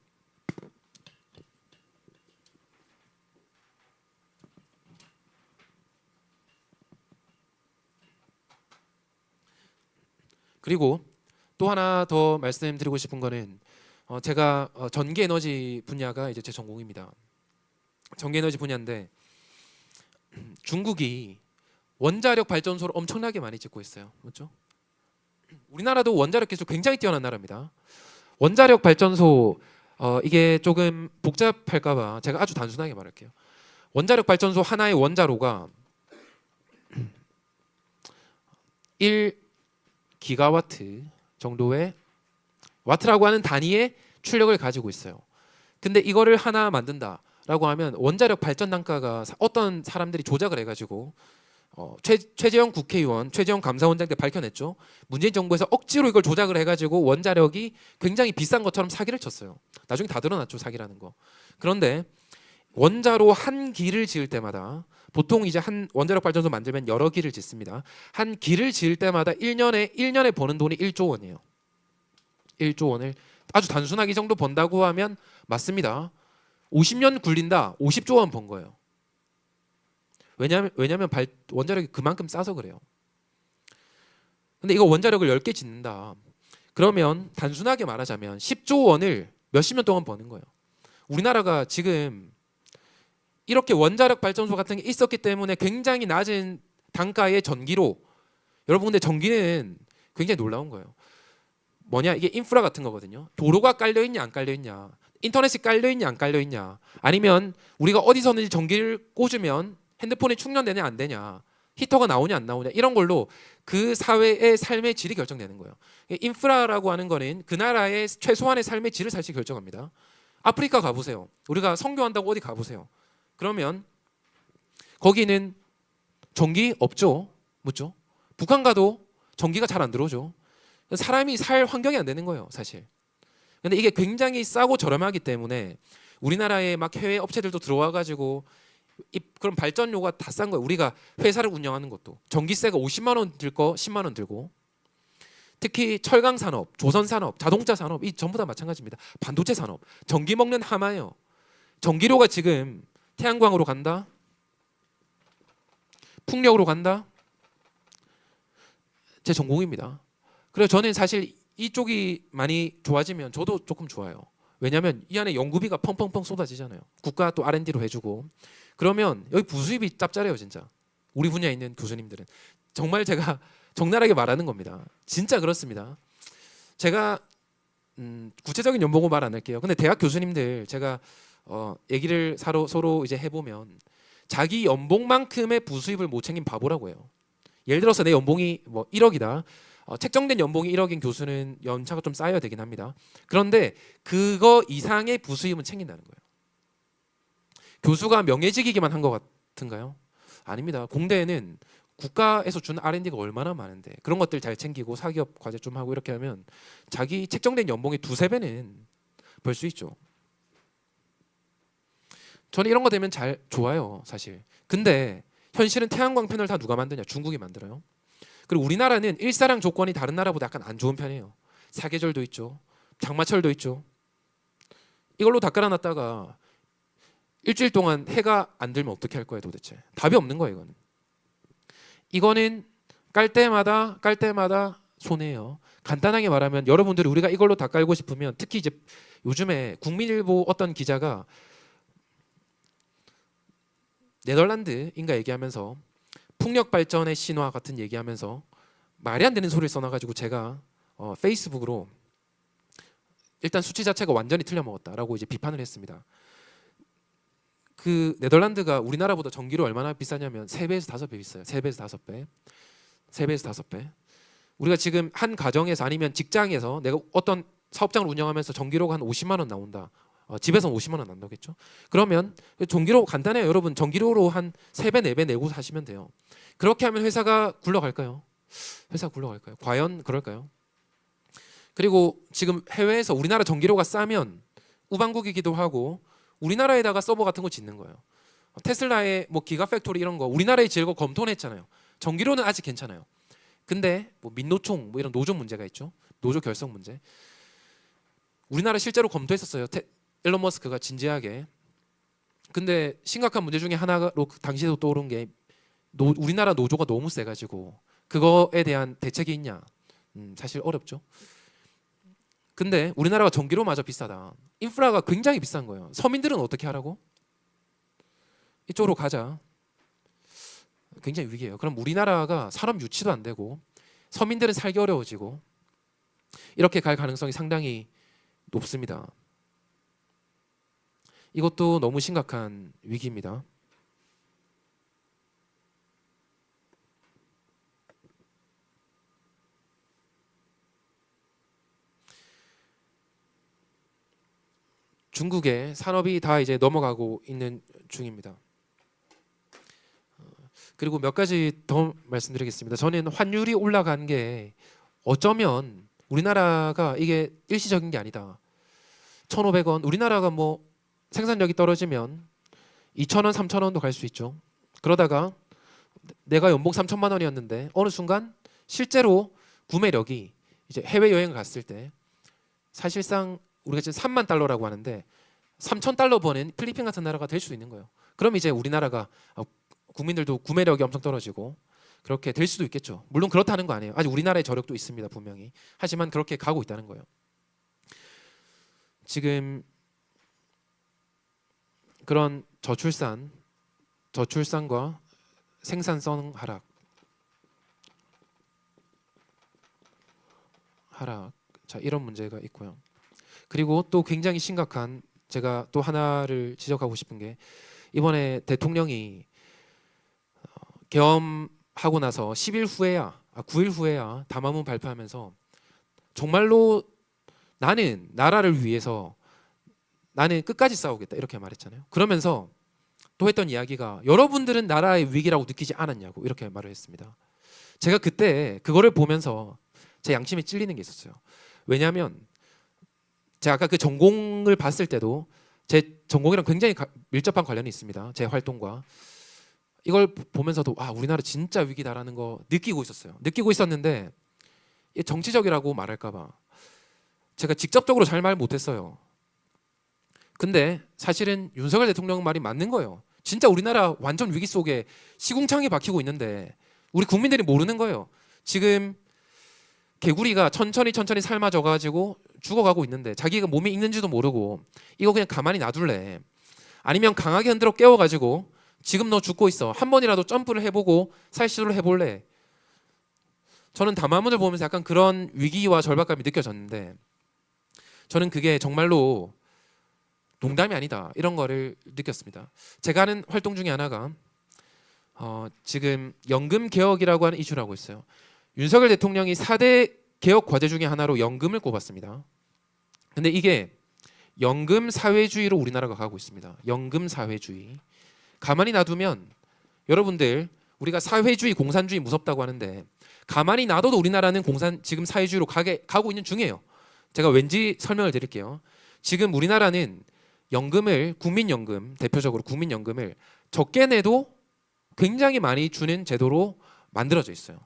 그리고 또 하나 더 말씀드리고 싶은 거는 제가 전기 에너지 분야가 이제 제 전공입니다. 전기 에너지 분야인데 중국이 원자력 발전소를 엄청나게 많이 짓고 있어요. 맞죠? 우리나라도 원자력 기술 굉장히 뛰어난 나라입니다. 원자력 발전소 이게 조금 복잡할까 봐 제가 아주 단순하게 말할게요. 원자력 발전소 하나의 원자로가 1기가와트 정도의 와트라고 하는 단위의 출력을 가지고 있어요. 근데 이거를 하나 만든다라고 하면 원자력 발전 단가가 어떤 사람들이 조작을 해가지고 최재형 국회의원, 최재형 감사원장 때 밝혀냈죠. 문재인 정부에서 억지로 이걸 조작을 해가지고 원자력이 굉장히 비싼 것처럼 사기를 쳤어요. 나중에 다 드러났죠, 사기라는 거. 그런데 원자로 한 기를 지을 때마다 보통 이제 한 원자력 발전소 만들면 여러 기를 짓습니다. 한 기를 지을 때마다 1년에 버는 돈이 1조 원이에요. 1조 원을 아주 단순하게 이 정도 번다고 하면 맞습니다. 50년 굴린다. 50조 원 번 거예요. 왜냐면 원자력이 그만큼 싸서 그래요. 근데 이거 원자력을 10개 짓는다. 그러면 단순하게 말하자면 10조 원을 몇십 년 동안 버는 거예요. 우리나라가 지금 이렇게 원자력 발전소 같은 게 있었기 때문에 굉장히 낮은 단가의 전기로 여러분 근데 전기는 굉장히 놀라운 거예요. 뭐냐 이게 인프라 같은 거거든요. 도로가 깔려 있냐 안 깔려 있냐, 인터넷이 깔려 있냐 안 깔려 있냐, 아니면 우리가 어디서든지 전기를 꽂으면 핸드폰이 충전되냐 안 되냐, 히터가 나오냐 안 나오냐 이런 걸로 그 사회의 삶의 질이 결정되는 거예요. 인프라라고 하는 거는 그 나라의 최소한의 삶의 질을 사실 결정합니다. 아프리카 가보세요. 우리가 선교한다고 어디 가보세요. 그러면 거기는 전기 없죠. 묻죠. 북한 가도 전기가 잘 안 들어오죠. 사람이 살 환경이 안 되는 거예요, 사실. 근데 이게 굉장히 싸고 저렴하기 때문에 우리나라에 막 해외 업체들도 들어와 가지고 그럼 발전료가 다 싼 거예요. 우리가 회사를 운영하는 것도 전기세가 50만 원 들 거 10만 원 들고, 특히 철강 산업, 조선 산업, 자동차 산업 이 전부 다 마찬가지입니다. 반도체 산업, 전기 먹는 하마예요. 전기료가 지금 태양광으로 간다, 풍력으로 간다. 제 전공입니다. 그래서 저는 사실 이쪽이 많이 좋아지면 저도 조금 좋아요. 왜냐하면 이 안에 연구비가 펑펑펑 쏟아지잖아요. 국가 또 R&D로 해주고. 그러면 여기 부수입이 짭짤해요, 진짜. 우리 분야에 있는 교수님들은 정말 제가 적나라하게 말하는 겁니다. 진짜 그렇습니다. 제가 구체적인 연봉은 말 안 할게요. 근데 대학 교수님들 제가 얘기를 서로 이제 해보면 자기 연봉만큼의 부수입을 못 챙긴 바보라고 해요. 예를 들어서 내 연봉이 뭐 1억이다. 책정된 연봉이 1억인 교수는 연차가 좀 쌓여야 되긴 합니다. 그런데 그거 이상의 부수입은 챙긴다는 거예요. 교수가 명예직이기만 한 것 같은가요? 아닙니다. 공대에는 국가에서 준 R&D가 얼마나 많은데 그런 것들 잘 챙기고 사기업 과제 좀 하고 이렇게 하면 자기 책정된 연봉의 두세 배는 벌 수 있죠. 저는 이런 거 되면 잘 좋아요, 사실. 근데 현실은 태양광 패널 다 누가 만드냐? 중국이 만들어요. 그리고 우리나라는 일사량 조건이 다른 나라보다 약간 안 좋은 편이에요. 사계절도 있죠. 장마철도 있죠. 이걸로 다 깔아놨다가 일주일 동안 해가 안 들면 어떻게 할 거예요, 도대체? 답이 없는 거예요, 이거는. 이거는 깔 때마다 손해예요. 간단하게 말하면 여러분들이 우리가 이걸로 다 깔고 싶으면 특히 이제 요즘에 국민일보 어떤 기자가 네덜란드인가 얘기하면서 풍력 발전의 신화 같은 얘기하면서 말이 안 되는 소리를 써놔가지고 제가 페이스북으로 일단 수치 자체가 완전히 틀려먹었다라고 이제 비판을 했습니다. 그 네덜란드가 우리나라보다 전기료 얼마나 비싸냐면 3배에서 5배 비싸요. 3배에서 5배. 3배에서 5배. 우리가 지금 한 가정에서 아니면 직장에서 내가 어떤 사업장을 운영하면서 전기료가 한 50만 원 나온다. 집에서는 50만 원 안 나오겠죠. 그러면 전기료 간단해요. 여러분 전기료로 한 3배, 4배 내고 사시면 돼요. 그렇게 하면 회사가 굴러갈까요? 회사가 굴러갈까요? 과연 그럴까요? 그리고 지금 해외에서 우리나라 전기료가 싸면 우방국이기도 하고 우리나라에다가 서버 같은 거 짓는 거예요. 테슬라의 뭐 기가 팩토리 이런 거 우리나라에 지을 거 검토는 했잖아요. 전기료는 아직 괜찮아요. 근데 뭐 민노총 뭐 이런 노조 문제가 있죠. 노조 결성 문제. 우리나라 실제로 검토했었어요. 일론 머스크가 진지하게. 근데 심각한 문제 중에 하나로 당시에도 떠오른 게 우리나라 노조가 너무 세가지고 그거에 대한 대책이 있냐? 사실 어렵죠. 근데 우리나라가 전기료마저 비싸다. 인프라가 굉장히 비싼 거예요. 서민들은 어떻게 하라고? 이쪽으로 가자. 굉장히 위기예요. 그럼 우리나라가 사람 유치도 안 되고 서민들은 살기 어려워지고 이렇게 갈 가능성이 상당히 높습니다. 이것도 너무 심각한 위기입니다. 중국의 산업이 다 이제 넘어가고 있는 중입니다. 그리고 몇 가지 더 말씀드리겠습니다. 저는 환율이 올라간 게 어쩌면 우리나라가 이게 일시적인 게 아니다. 1,500원 우리나라가 뭐 생산력이 떨어지면 2,000원, 3,000원도 갈 수 있죠. 그러다가 내가 연봉 3천만 원이었는데 어느 순간 실제로 구매력이 이제 해외 여행을 갔을 때 사실상 우리가 지금 3만 달러라고 하는데 3천 달러 버는 필리핀 같은 나라가 될 수 있는 거예요. 그럼 이제 우리나라가 국민들도 구매력이 엄청 떨어지고 그렇게 될 수도 있겠죠. 물론 그렇다는 거 아니에요. 아직 우리나라의 저력도 있습니다, 분명히. 하지만 그렇게 가고 있다는 거예요. 지금 그런 저출산과 생산성 하락, 자 이런 문제가 있고요. 그리고 또 굉장히 심각한 제가 또 하나를 지적하고 싶은 게 이번에 대통령이 계엄하고 나서 10일 후에야 9일 후에야 담화문 발표하면서 정말로 나는 나라를 위해서 나는 끝까지 싸우겠다 이렇게 말했잖아요. 그러면서 또 했던 이야기가 여러분들은 나라의 위기라고 느끼지 않았냐고 이렇게 말을 했습니다. 제가 그때 그거를 보면서 제 양심에 찔리는 게 있었어요. 왜냐하면 제가 아까 그 전공을 봤을 때도 제 전공이랑 굉장히 밀접한 관련이 있습니다. 제 활동과 이걸 보면서도 우리나라 진짜 위기다라는 거 느끼고 있었어요. 느끼고 있었는데 정치적이라고 말할까봐 제가 직접적으로 잘 말 못했어요. 근데 사실은 윤석열 대통령 말이 맞는 거예요. 진짜 우리나라 완전 위기 속에 시궁창이 박히고 있는데 우리 국민들이 모르는 거예요. 지금 개구리가 천천히 삶아져가지고 죽어가고 있는데 자기가 몸에 있는지도 모르고 이거 그냥 가만히 놔둘래? 아니면 강하게 흔들어 깨워가지고 지금 너 죽고 있어. 한 번이라도 점프를 해보고 살 시도를 해볼래? 저는 담화문을 보면서 약간 그런 위기와 절박감이 느껴졌는데 저는 그게 정말로 농담이 아니다 이런 거를 느꼈습니다. 제가 하는 활동 중에 하나가 지금 연금 개혁이라고 하는 이슈라고 있어요. 윤석열 대통령이 4대 개혁 과제 중에 하나로 연금을 꼽았습니다. 근데 이게 연금 사회주의로 우리나라가 가고 있습니다. 연금 사회주의. 가만히 놔두면 여러분들 우리가 사회주의, 공산주의 무섭다고 하는데 가만히 놔둬도 우리나라는 지금 사회주의로 가고 있는 중이에요. 제가 왠지 설명을 드릴게요. 지금 우리나라는 연금을 국민연금, 대표적으로 국민연금을 적게 내도 굉장히 많이 주는 제도로 만들어져 있어요.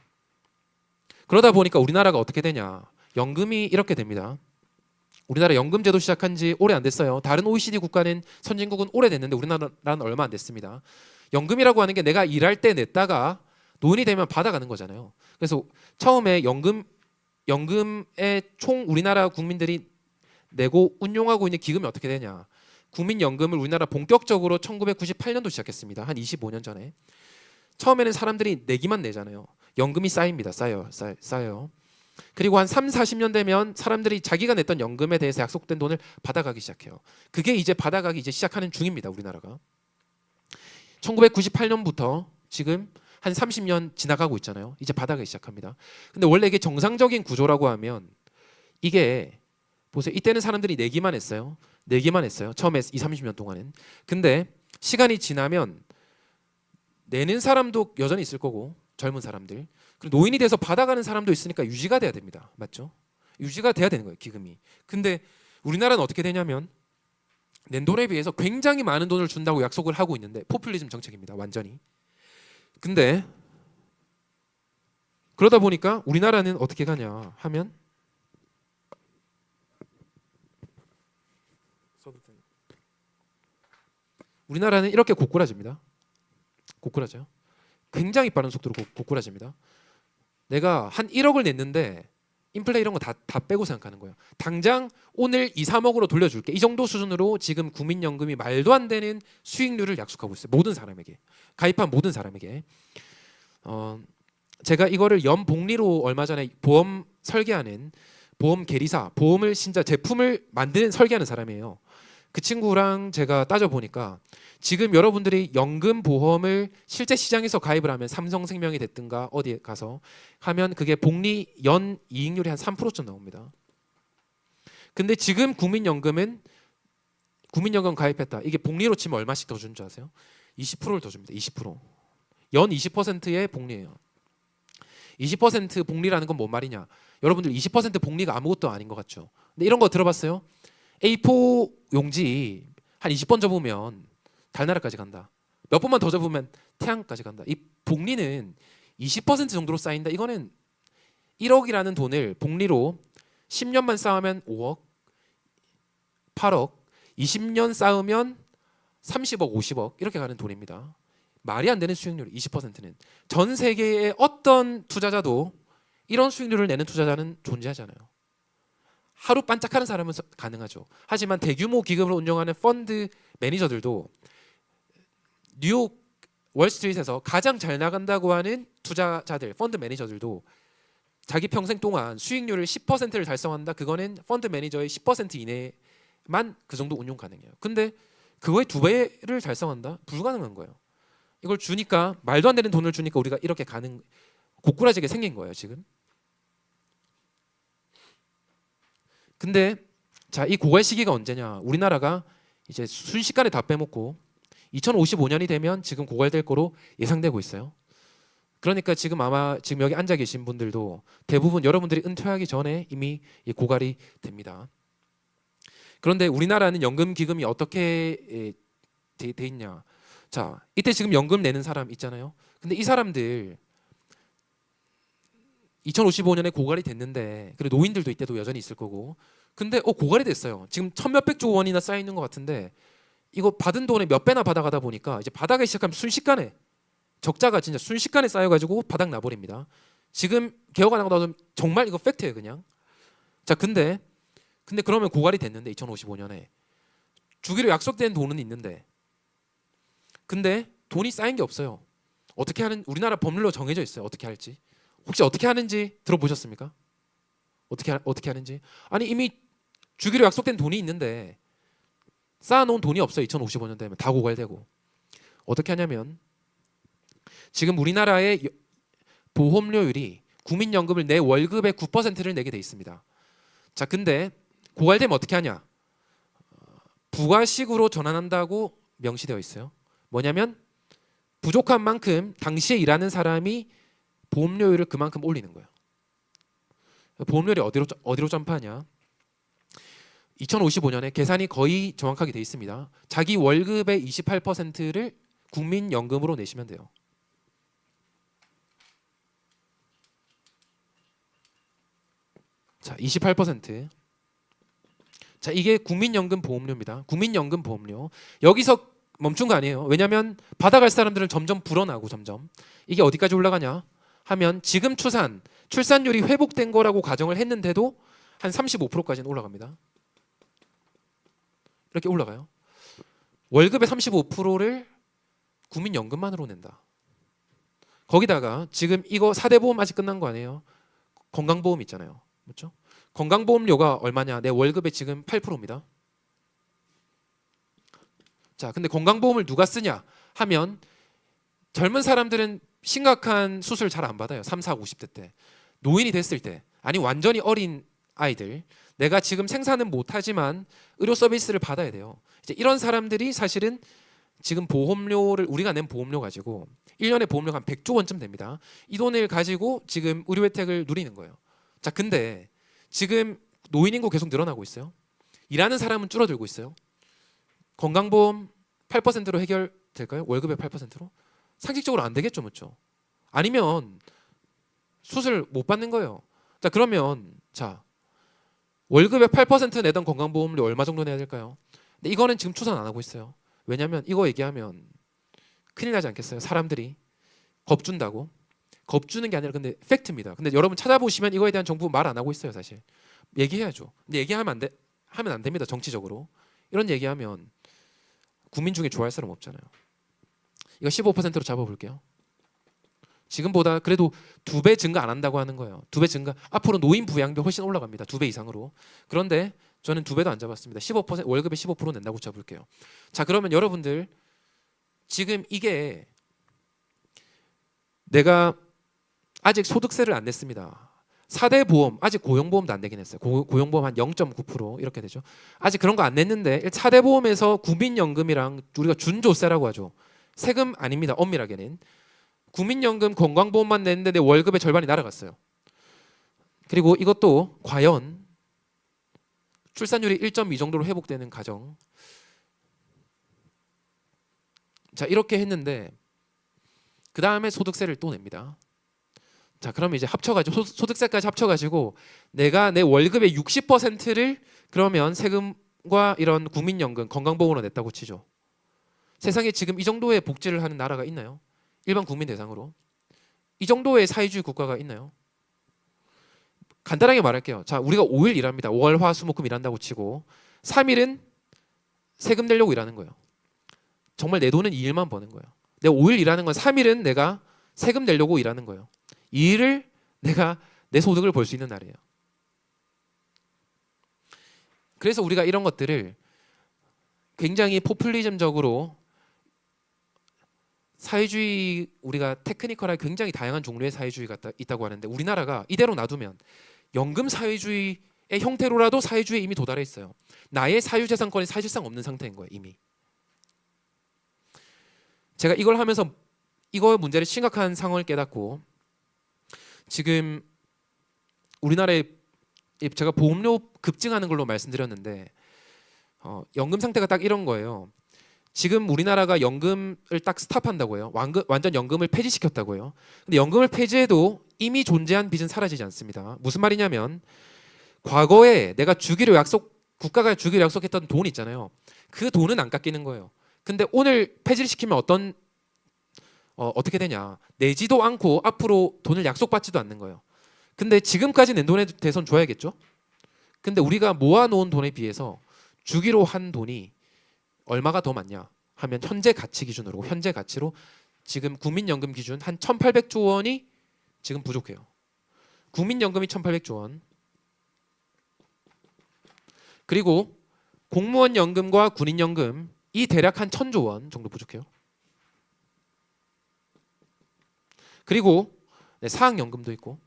그러다 보니까 우리나라가 어떻게 되냐? 연금이 이렇게 됩니다. 우리나라 연금제도 시작한 지 오래 안 됐어요. 다른 OECD 국가는 선진국은 오래됐는데 우리나라는 얼마 안 됐습니다. 연금이라고 하는 게 내가 일할 때 냈다가 노인이 되면 받아가는 거잖아요. 그래서 처음에 연금의 총 우리나라 국민들이 내고 운용하고 있는 기금이 어떻게 되냐? 국민연금을 우리나라 본격적으로 1998년도 시작했습니다. 한 25년 전에. 처음에는 사람들이 내기만 내잖아요. 연금이 쌓입니다. 쌓여요. 그리고 한 3, 40년 되면 사람들이 자기가 냈던 연금에 대해서 약속된 돈을 받아가기 시작해요. 그게 이제 받아가기 시작하는 중입니다. 우리나라가. 1998년부터 지금 한 30년 지나가고 있잖아요. 이제 받아가기 시작합니다. 근데 원래 이게 정상적인 구조라고 하면 이게 보세요. 이때는 사람들이 내기만 했어요. 처음에 20, 30년 동안은. 근데 시간이 지나면 내는 사람도 여전히 있을 거고 젊은 사람들. 그리고 노인이 돼서 받아가는 사람도 있으니까 유지가 돼야 됩니다. 맞죠? 유지가 돼야 되는 거예요. 기금이. 근데 우리나라는 어떻게 되냐면 낸 돈에 비해서 굉장히 많은 돈을 준다고 약속을 하고 있는데 포퓰리즘 정책입니다. 완전히. 근데 그러다 보니까 우리나라는 어떻게 가냐 하면 우리나라는 이렇게 고꾸라집니다. 고꾸라져요. 굉장히 빠른 속도로 고꾸라집니다. 내가 한 1억을 냈는데 인플레 이런 거 다 빼고 생각하는 거예요. 당장 오늘 2, 3억으로 돌려줄게. 이 정도 수준으로 지금 국민연금이 말도 안 되는 수익률을 약속하고 있어요. 모든 사람에게. 가입한 모든 사람에게. 제가 이거를 연복리로 얼마 전에 보험 설계하는 보험 계리사, 보험을 진짜 제품을 만드는 설계하는 사람이에요. 그 친구랑 제가 따져보니까 지금 여러분들이 연금 보험을 실제 시장에서 가입을 하면 삼성생명이 됐든가 어디에 가서 하면 그게 복리 연 이익률이 한 3%쯤 나옵니다. 근데 지금 국민연금 가입했다. 이게 복리로 치면 얼마씩 더 주는 줄 아세요? 20%를 더 줍니다. 20%. 연 20%의 복리예요. 20% 복리라는 건 뭔 말이냐? 여러분들 20% 복리가 아무것도 아닌 것 같죠? 근데 이런 거 들어봤어요? A4 용지 한 20번 접으면 달나라까지 간다. 몇 번만 더 접으면 태양까지 간다. 이 복리는 20% 정도로 쌓인다. 이거는 1억이라는 돈을 복리로 10년만 쌓으면 5억, 8억, 20년 쌓으면 30억, 50억 이렇게 가는 돈입니다. 말이 안 되는 수익률 20%는 전 세계의 어떤 투자자도 이런 수익률을 내는 투자자는 존재하지 않아요. 하루 반짝하는 사람은 가능하죠. 하지만 대규모 기금을 운영하는 펀드 매니저들도 뉴욕 월스트리트에서 가장 잘 나간다고 하는 투자자들, 펀드 매니저들도 자기 평생 동안 수익률을 10%를 달성한다. 그거는 펀드 매니저의 10% 이내만 그 정도 운용 가능해요. 근데 그거의 2배를 달성한다? 불가능한 거예요. 이걸 주니까 말도 안 되는 돈을 주니까 우리가 이렇게 고꾸라지게 생긴 거예요, 지금. 근데 자, 이 고갈 시기가 언제냐? 우리나라가 이제 순식간에 다 빼먹고 2055년이 되면 지금 고갈될 거로 예상되고 있어요. 그러니까 지금 아마 지금 여기 앉아 계신 분들도 대부분 여러분들이 은퇴하기 전에 이미 고갈이 됩니다. 그런데 우리나라는 연금 기금이 어떻게 돼 있냐? 자, 이때 지금 연금 내는 사람 있잖아요. 근데 이 사람들 2055년에 고갈이 됐는데, 그리고 노인들도 이때도 여전히 있을 거고. 근데 고갈이 됐어요. 지금 천몇백조 원이나 쌓여 있는 것 같은데 이거 받은 돈에 몇 배나 받아가다 보니까 이제 받아가기 시작하면 순식간에 적자가 진짜 순식간에 쌓여가지고 바닥 나버립니다. 지금 개혁 안 하고 나도 정말 이거 팩트예요, 그냥. 자, 근데 그러면 고갈이 됐는데 2055년에 주기로 약속된 돈은 있는데, 근데 돈이 쌓인 게 없어요. 우리나라 법률로 정해져 있어요. 어떻게 할지. 혹시 어떻게 하는지 들어보셨습니까? 어떻게 하는지? 아니 이미 주기로 약속된 돈이 있는데 쌓아놓은 돈이 없어요. 2055년 되면 다 고갈되고. 어떻게 하냐면 지금 우리나라의 보험료율이 국민연금을 내 월급의 9%를 내게 돼 있습니다. 자, 근데 고갈되면 어떻게 하냐? 부가식으로 전환한다고 명시되어 있어요. 뭐냐면 부족한 만큼 당시에 일하는 사람이 보험료율을 그만큼 올리는 거예요. 보험료율이 어디로 점프하냐? 2055년에 계산이 거의 정확하게 돼 있습니다. 자기 월급의 28%를 국민연금으로 내시면 돼요. 자, 28%. 자, 이게 국민연금 보험료입니다. 국민연금 보험료. 여기서 멈춘 거 아니에요. 왜냐하면 받아갈 사람들은 점점 불어나고 점점. 이게 어디까지 올라가냐 하면 지금 출산율이 회복된 거라고 가정을 했는데도 한 35%까지는 올라갑니다. 이렇게 올라가요. 월급의 35%를 국민연금만으로 낸다. 거기다가 지금 이거 4대 보험 아직 끝난 거 아니에요. 건강보험 있잖아요. 그렇죠? 건강보험료가 얼마냐? 내 월급의 지금 8%입니다. 자, 근데 건강보험을 누가 쓰냐 하면 젊은 사람들은 심각한 수술 잘 안 받아요. 3, 4, 50대 때. 노인이 됐을 때, 아니 완전히 어린 아이들, 내가 지금 생산은 못하지만 의료 서비스를 받아야 돼요. 이제 이런 사람들이 사실은 지금 보험료를 우리가 낸 보험료 가지고 1년에 보험료가 한 100조 원쯤 됩니다. 이 돈을 가지고 지금 의료 혜택을 누리는 거예요. 자, 근데 지금 노인 인구 계속 늘어나고 있어요. 일하는 사람은 줄어들고 있어요. 건강보험 8%로 해결될까요? 월급의 8%로? 상식적으로 안 되겠죠, 그렇죠? 아니면 수술 못 받는 거예요. 자, 그러면 자, 월급의 8% 내던 건강보험료 얼마 정도 내야 될까요? 근데 이거는 지금 추산 안 하고 있어요. 왜냐하면 이거 얘기하면 큰일 나지 않겠어요? 사람들이 겁준다고. 겁주는 게 아니라 근데 팩트입니다. 근데 여러분 찾아보시면 이거에 대한 정부 말 안 하고 있어요, 사실. 얘기해야죠. 근데 얘기하면 하면 안 됩니다, 정치적으로. 이런 얘기하면 국민 중에 좋아할 사람 없잖아요. 이거 15%로 잡아볼게요. 지금보다 그래도 2배 증가 안 한다고 하는 거예요. 2배 증가. 앞으로 노인 부양비 훨씬 올라갑니다. 2배 이상으로. 그런데 저는 2배도 안 잡았습니다. 15% 월급의 15% 낸다고 잡을게요. 자, 그러면 여러분들 지금 이게 내가 아직 소득세를 안 냈습니다. 4대 보험 아직 고용보험도 안 내긴 했어요. 고용보험 한 0.9% 이렇게 되죠. 아직 그런 거 안 냈는데 4대 보험에서 국민연금이랑 우리가 준조세라고 하죠. 세금 아닙니다. 엄밀하게는 국민연금 건강보험만 냈는데 내 월급의 절반이 날아갔어요. 그리고 이것도 과연 출산율이 1.2 정도로 회복되는 가정. 자, 이렇게 했는데 그 다음에 소득세를 또 냅니다. 자, 그러면 이제 합쳐가지고 소득세까지 합쳐가지고 내가 내 월급의 60%를 그러면 세금과 이런 국민연금, 건강보험으로 냈다고 치죠. 세상에 지금 이 정도의 복지를 하는 나라가 있나요? 일반 국민 대상으로. 이 정도의 사회주의 국가가 있나요? 간단하게 말할게요. 자, 우리가 5일 일합니다. 월, 화, 수, 목, 금 일한다고 치고 3일은 세금 내려고 일하는 거예요. 정말 내 돈은 2일만 버는 거예요. 내가 5일 일하는 건 3일은 내가 세금 내려고 일하는 거예요. 2일을 내가 내 소득을 벌 수 있는 날이에요. 그래서 우리가 이런 것들을 굉장히 포퓰리즘적으로 사회주의, 우리가 테크니컬하게 굉장히 다양한 종류의 사회주의가 있다고 하는데 우리나라가 이대로 놔두면 연금 사회주의의 형태로라도 사회주의에 이미 도달해 있어요. 나의 사유재산권이 사실상 없는 상태인 거예요, 이미. 제가 이걸 하면서 이거 문제를 심각한 상황을 깨닫고 지금 우리나라에 제가 보험료 급증하는 걸로 말씀드렸는데 연금 상태가 딱 이런 거예요. 지금 우리나라가 연금을 딱 스탑한다고 해요. 완전 연금을 폐지시켰다고 해요. 근데 연금을 폐지해도 이미 존재한 빚은 사라지지 않습니다. 무슨 말이냐면 과거에 내가 국가가 주기로 약속했던 돈 있잖아요. 그 돈은 안 깎이는 거예요. 근데 오늘 폐지를 시키면 어떻게 되냐? 내지도 않고 앞으로 돈을 약속받지도 않는 거예요. 근데 지금까지 낸 돈에 대해서는 줘야겠죠? 근데 우리가 모아놓은 돈에 비해서 주기로 한 돈이 얼마가 더 많냐 하면 현재 가치 기준으로 현재 가치로 지금 국민연금 기준 한 1,800조 원이 지금 부족해요. 국민연금이 1,800조 원. 그리고 공무원 연금과 군인 연금 이 대략 한 1,000조 원 정도 부족해요. 그리고 사학연금도 있고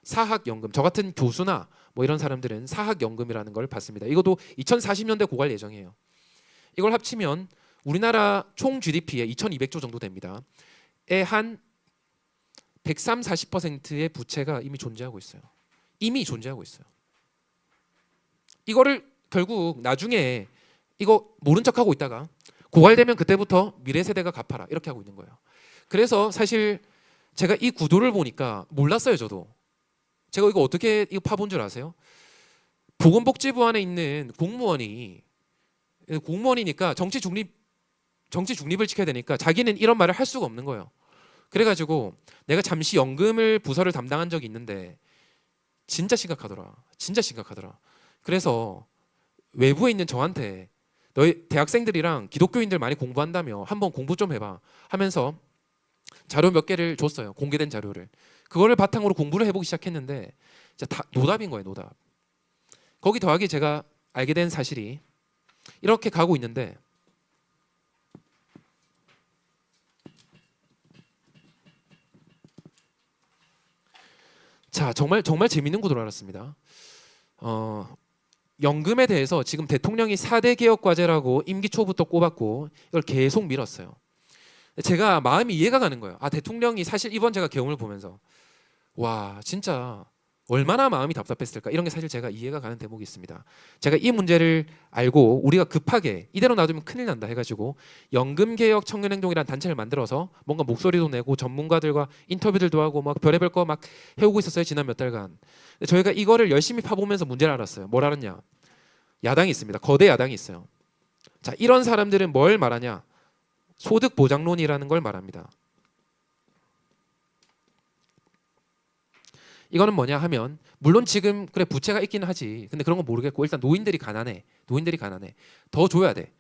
사학연금, 저 같은 교수나 뭐 이런 사람들은 사학연금이라는 걸 받습니다. 이것도 2040년대 고갈 예정이에요. 이걸 합치면 우리나라 총 GDP의 2,200조 정도 됩니다. 한 130, 40%의 부채가 이미 존재하고 있어요. 이미 존재하고 있어요. 이거를 결국 나중에 이거 모른 척하고 있다가 고갈되면 그때부터 미래 세대가 갚아라 이렇게 하고 있는 거예요. 그래서 사실 제가 이 구도를 보니까 몰랐어요. 저도. 제가 이거 어떻게 이거 파본 줄 아세요? 보건복지부 안에 있는 공무원이니까 정치 중립을 지켜야 되니까 자기는 이런 말을 할 수가 없는 거예요. 그래가지고 내가 잠시 연금을 부서를 담당한 적이 있는데 진짜 심각하더라. 진짜 심각하더라. 그래서 외부에 있는 저한테 너희 대학생들이랑 기독교인들 많이 공부한다며 한번 공부 좀 해봐 하면서 자료 몇 개를 줬어요. 공개된 자료를. 그거를 바탕으로 공부를 해보기 시작했는데 진짜 다 노답인 거예요. 노답. 거기 더하기 제가 알게 된 사실이 이렇게 가고 있는데 자 정말 재밌는 구도를 알았습니다. 연금에 대해서 지금 대통령이 4대 개혁 과제라고 임기 초부터 꼽았고 이걸 계속 밀었어요. 제가 마음이 이해가 가는 거예요. 아 대통령이 사실 이번 제가 경험을 보면서 와 진짜 얼마나 마음이 답답했을까 이런 게 사실 제가 이해가 가는 대목이 있습니다. 제가 이 문제를 알고 우리가 급하게 이대로 놔두면 큰일 난다 해가지고 연금개혁 청년행동이라는 단체를 만들어서 뭔가 목소리도 내고 전문가들과 인터뷰들도 하고 막 별의별 거 막 해오고 있었어요. 지난 몇 달간. 근데 저희가 이거를 열심히 파보면서 문제를 알았어요. 뭘 알았냐? 야당이 있습니다. 거대 야당이 있어요. 자 이런 사람들은 뭘 말하냐? 소득보장론이라는 걸 말합니다. 이거는 뭐냐 하면 물론 지금 그래 부채가 있기는 하지. 근데 그런 거 모르겠고 일단 노인들이 가난해. 더 줘야 돼.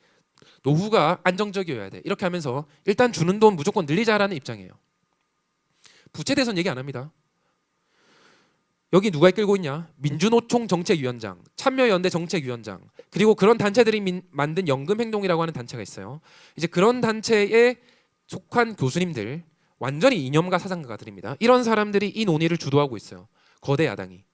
노후가 안정적이어야 돼. 이렇게 하면서 일단 주는 돈 무조건 늘리자라는 입장이에요. 부채 대선 얘기 안 합니다. 여기 누가 이끌고 있냐? 민주노총 정책위원장, 참여연대 정책위원장, 그리고 그런 단체들이 만든 연금행동이라고 하는 단체가 있어요. 이제 그런 단체에 속한 교수님들 완전히 이념가 사상가들입니다. 이런 사람들이 이 논의를 주도하고 있어요. 거대 야당이.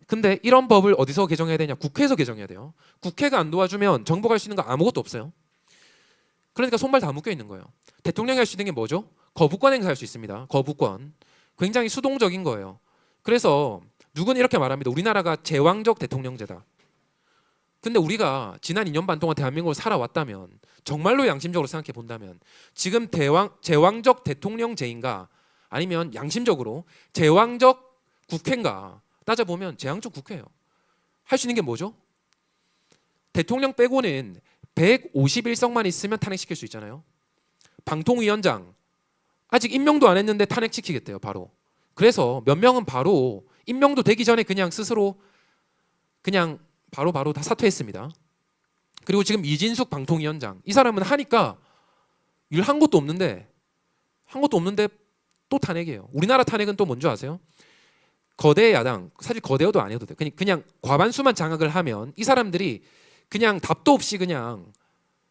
근데 이런 법을 어디서 개정해야 되냐? 국회에서 개정해야 돼요. 국회가 안 도와주면 정부가 할 수 있는 거 아무것도 없어요. 그러니까 손발 다 묶여 있는 거예요. 대통령이 할 수 있는 게 뭐죠? 거부권 행사할 수 있습니다. 거부권. 굉장히 수동적인 거예요. 그래서 누구는 이렇게 말합니다. 우리나라가 제왕적 대통령제다. 근데 우리가 지난 2년 반 동안 대한민국을 살아왔다면 정말로 양심적으로 생각해 본다면 지금 제왕적 대통령제인가 아니면 양심적으로 제왕적 국회인가 따져보면 제왕적 국회예요. 할 수 있는 게 뭐죠? 대통령 빼고는 151석만 있으면 탄핵시킬 수 있잖아요. 방통위원장 아직 임명도 안 했는데 탄핵시키겠대요. 바로. 그래서 몇 명은 바로 임명도 되기 전에 그냥 스스로 그냥 바로 다 사퇴했습니다. 그리고 지금 이진숙 방통위원장 이 사람은 하니까 일 한 것도 없는데 또 탄핵이에요. 우리나라 탄핵은 또 뭔지 아세요? 거대 야당 사실 거대여도 안 해도 돼. 그냥 과반수만 장악을 하면 이 사람들이 그냥 답도 없이 그냥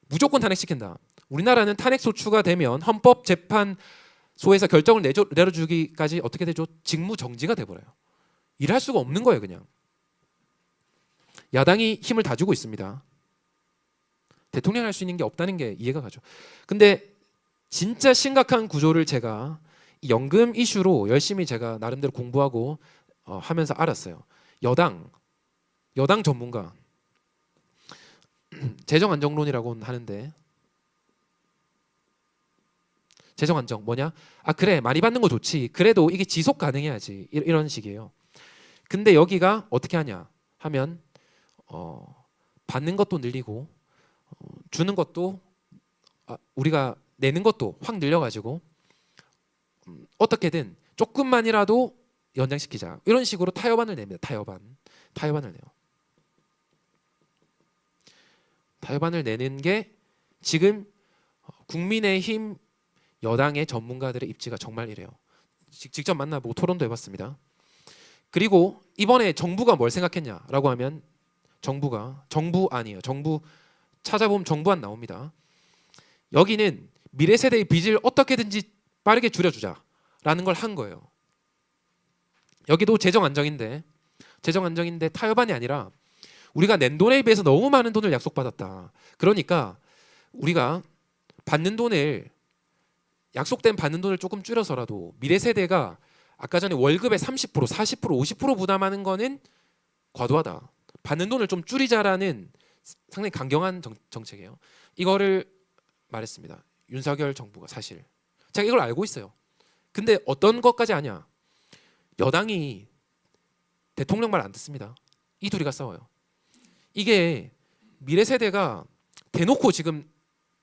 무조건 탄핵시킨다. 우리나라는 탄핵 소추가 되면 헌법재판소에서 결정을 내려주기까지 어떻게 되죠? 직무 정지가 돼버려요. 일할 수가 없는 거예요. 그냥. 야당이 힘을 다 주고 있습니다. 대통령이 할 수 있는 게 없다는 게 이해가 가죠. 근데 진짜 심각한 구조를 제가 연금 이슈로 열심히 제가 나름대로 공부하고 하면서 알았어요. 여당 전문가 재정안정론이라고 하는데 재정안정 뭐냐? 아 그래 많이 받는 거 좋지. 그래도 이게 지속 가능해야지. 이런 식이에요. 근데 여기가 어떻게 하냐 하면 받는 것도 늘리고 주는 것도 우리가 내는 것도 확 늘려가지고 어떻게든 조금만이라도 연장시키자 이런 식으로 타협안을 냅니다. 타협안을 내요. 타협안을 내는 게 지금 국민의힘 여당의 전문가들의 입지가 정말 이래요. 직접 만나보고 토론도 해봤습니다. 그리고 이번에 정부가 뭘 생각했냐라고 하면 정부 아니에요. 정부 찾아보면 정부안 나옵니다. 여기는 미래 세대의 빚을 어떻게든지 빠르게 줄여주자라는 걸 한 거예요. 여기도 재정 안정인데 타협안이 아니라 우리가 낸 돈에 비해서 너무 많은 돈을 약속받았다. 그러니까 우리가 받는 돈을 약속된 받는 돈을 조금 줄여서라도 미래 세대가 아까 전에 월급의 30%, 40%, 50% 부담하는 거는 과도하다. 받는 돈을 좀 줄이자라는 상당히 강경한 정책이에요. 이거를 말했습니다. 윤석열 정부가 사실 제가 이걸 알고 있어요. 근데 어떤 것까지 아냐? 여당이 대통령 말 안 듣습니다. 이 둘이가 싸워요. 이게 미래 세대가 대놓고 지금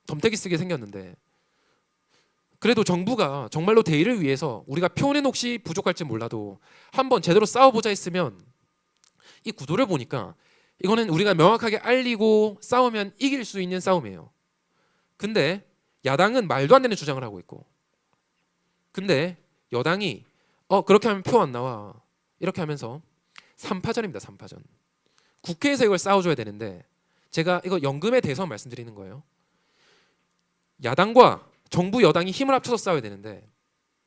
덤태기 쓰게 생겼는데 그래도 정부가 정말로 대의를 위해서 우리가 표는 혹시 부족할지 몰라도 한번 제대로 싸워보자 했으면 이 구도를 보니까 이거는 우리가 명확하게 알리고 싸우면 이길 수 있는 싸움이에요. 근데 야당은 말도 안 되는 주장을 하고 있고 근데 여당이 그렇게 하면 표 안 나와 이렇게 하면서 3파전입니다. 3파전. 국회에서 이걸 싸워줘야 되는데 제가 이거 연금에 대해서 말씀드리는 거예요. 야당과 정부 여당이 힘을 합쳐서 싸워야 되는데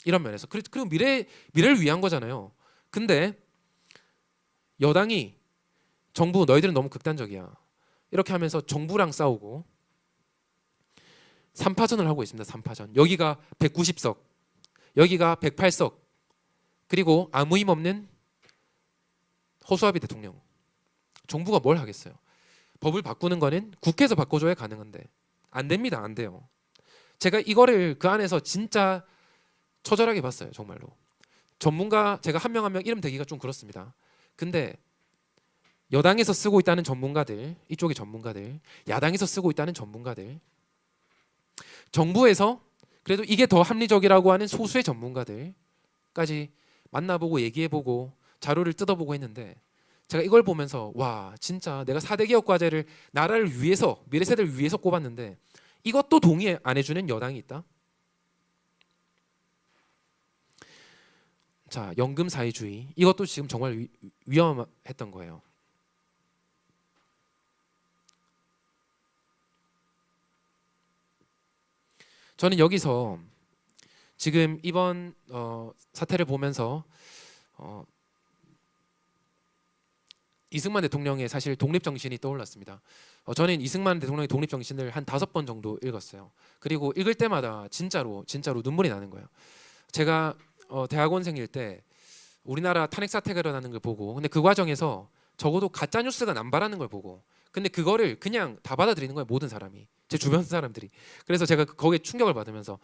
이런 면에서 그리고 미래를 위한 거잖아요. 근데 여당이 정부 너희들은 너무 극단적이야 이렇게 하면서 정부랑 싸우고 3파전을 하고 있습니다. 3파전. 여기가 190석 여기가 108석 그리고 아무 힘 없는 허수아비 대통령. 정부가 뭘 하겠어요? 법을 바꾸는 거는 국회에서 바꿔줘야 가능한데 안 됩니다. 안 돼요. 제가 이거를 그 안에서 진짜 처절하게 봤어요. 정말로. 전문가 제가 한 명 한 명 이름 대기가 좀 그렇습니다. 근데 여당에서 쓰고 있다는 전문가들, 이쪽의 전문가들, 야당에서 쓰고 있다는 전문가들, 정부에서 그래도 이게 더 합리적이라고 하는 소수의 전문가들까지 만나보고 얘기해보고 자료를 뜯어보고 했는데 제가 이걸 보면서 와 진짜 내가 4대 개혁 과제를 나라를 위해서 미래 세대를 위해서 꼽았는데 이것도 동의 안 해주는 여당이 있다. 자 연금 사회주의 이것도 지금 정말 위험했던 거예요. 저는 여기서 지금 이번 사태를 보면서 이승만 대통령의 사실 독립 정신이 떠올랐습니다. 저는 이승만 대통령의 독립 정신을 한 5번 정도 읽었어요. 그리고 읽을 때마다 진짜로 눈물이 나는 거예요. 제가 대학원생일 때 우리나라 탄핵 사태가 일어나는 걸 보고 근데 그 과정에서 적어도 가짜 뉴스가 남발하는 걸 보고 근데 그거를 그냥 다 받아들이는 거예요. 모든 사람이 제 주변 사람들이. 그래서 제가 거기에 충격을 받으면서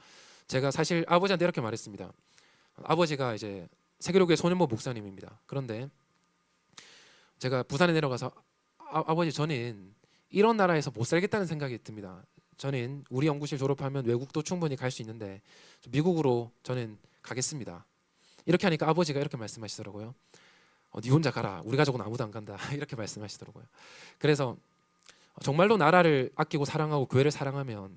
제가 사실 아버지한테 이렇게 말했습니다. 아버지가 이제 세계로교회 손현보 목사님입니다. 그런데 제가 부산에 내려가서 아버지 저는 이런 나라에서 못 살겠다는 생각이 듭니다. 저는 우리 연구실 졸업하면 외국도 충분히 갈 수 있는데 미국으로 저는 가겠습니다. 이렇게 하니까 아버지가 이렇게 말씀하시더라고요. 네 혼자 가라. 우리 가족은 아무도 안 간다. 이렇게 말씀하시더라고요. 그래서 정말로 나라를 아끼고 사랑하고 교회를 사랑하면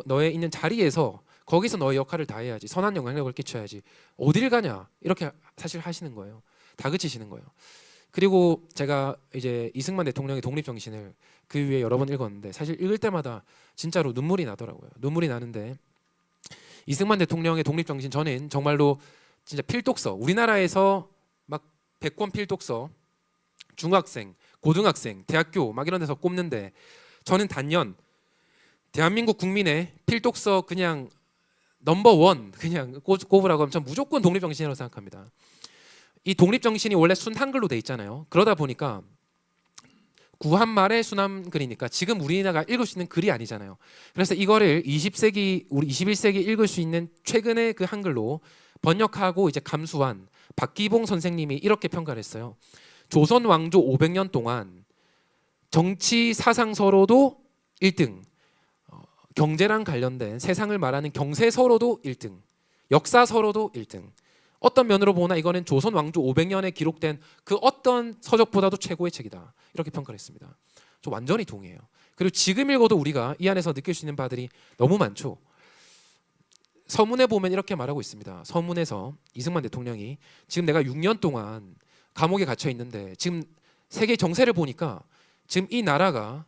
너의 있는 자리에서 거기서 너의 역할을 다해야지. 선한 영향력을 끼쳐야지. 어딜 가냐 이렇게 사실 하시는 거예요. 다그치시는 거예요. 그리고 제가 이제 이승만 대통령의 독립 정신을 그 위에 여러 번 읽었는데 사실 읽을 때마다 진짜로 눈물이 나더라고요. 눈물이 나는데 이승만 대통령의 독립 정신 저는 정말로 진짜 필독서 우리나라에서 막 100권 필독서 중학생, 고등학생, 대학교 막 이런 데서 꼽는데 저는 단연 대한민국 국민의 필독서 그냥 넘버1 그냥 꼽으라고 하면 전 무조건 독립 정신이라고 생각합니다. 이 독립 정신이 원래 순 한글로 돼 있잖아요. 그러다 보니까 구한말의 순한글이니까 지금 우리나라가 읽을 수 있는 글이 아니잖아요. 그래서 이거를 20세기 우리 21세기 읽을 수 있는 최근의 그 한글로 번역하고 이제 감수한 박기봉 선생님이 이렇게 평가를 했어요. 조선 왕조 500년 동안 정치 사상서로도 1등, 경제랑 관련된 세상을 말하는 경세서로도 1등, 역사서로도 1등. 어떤 면으로 보나 이거는 조선 왕조 500년에 기록된 그 어떤 서적보다도 최고의 책이다. 이렇게 평가를 했습니다. 저 완전히 동의해요. 그리고 지금 읽어도 우리가 이 안에서 느낄 수 있는 바들이 너무 많죠. 서문에 보면 이렇게 말하고 있습니다. 서문에서 이승만 대통령이 지금 내가 6년 동안 감옥에 갇혀 있는데 지금 세계 정세를 보니까 지금 이 나라가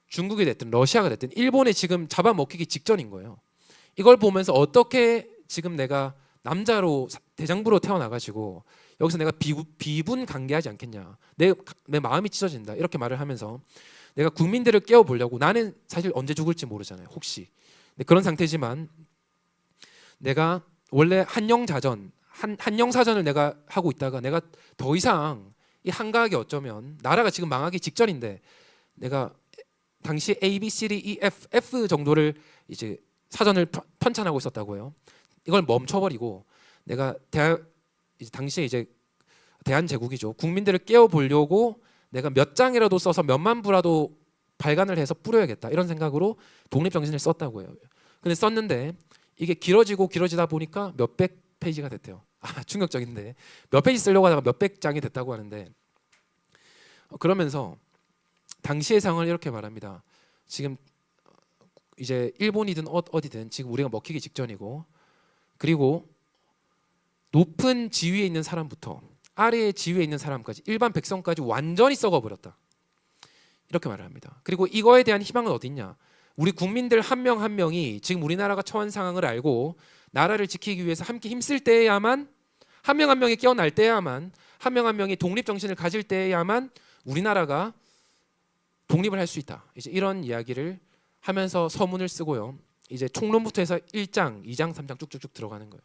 중국이 됐든 러시아가 됐든 일본에 지금 잡아먹히기 직전인 거예요. 이걸 보면서 어떻게 지금 내가 남자로 대장부로 태어나가지고 여기서 내가 비분 강개하지 않겠냐, 내 마음이 찢어진다 이렇게 말을 하면서 내가 국민들을 깨워보려고, 나는 사실 언제 죽을지 모르잖아요 혹시. 그런 상태지만 내가 원래 한영자전 한영사전을 내가 하고 있다가 내가 더 이상 이 한가하게 어쩌면 나라가 지금 망하기 직전인데 내가 당시 A, B, C, D, E, F 정도를 이제 사전을 편찬하고 있었다고요. 이걸 멈춰버리고 내가 당시에 이제 대한제국이죠. 국민들을 깨워보려고 내가 몇 장이라도 써서 몇만 부라도 발간을 해서 뿌려야겠다 이런 생각으로 독립정신을 썼다고 해요. 근데 썼는데 이게 길어지다 보니까 몇백 페이지가 됐대요. 충격적인데 몇 페이지 쓰려고 하다가 몇백 장이 됐다고 하는데, 그러면서 당시의 상황을 이렇게 말합니다. 지금 이제 일본이든 어디든 지금 우리가 먹히기 직전이고, 그리고 높은 지위에 있는 사람부터 아래의 지위에 있는 사람까지 일반 백성까지 완전히 썩어버렸다 이렇게 말을 합니다. 그리고 이거에 대한 희망은 어디 있냐, 우리 국민들 한 명 한 명이 지금 우리나라가 처한 상황을 알고 나라를 지키기 위해서 함께 힘쓸 때야만, 한 명 한 명이 깨어날 때야만, 한 명 한 명이 독립정신을 가질 때야만 우리나라가 독립을 할 수 있다. 이제 이런 이야기를 하면서 서문을 쓰고요. 이제 총론부터 해서 1장, 2장, 3장 쭉쭉쭉 들어가는 거예요.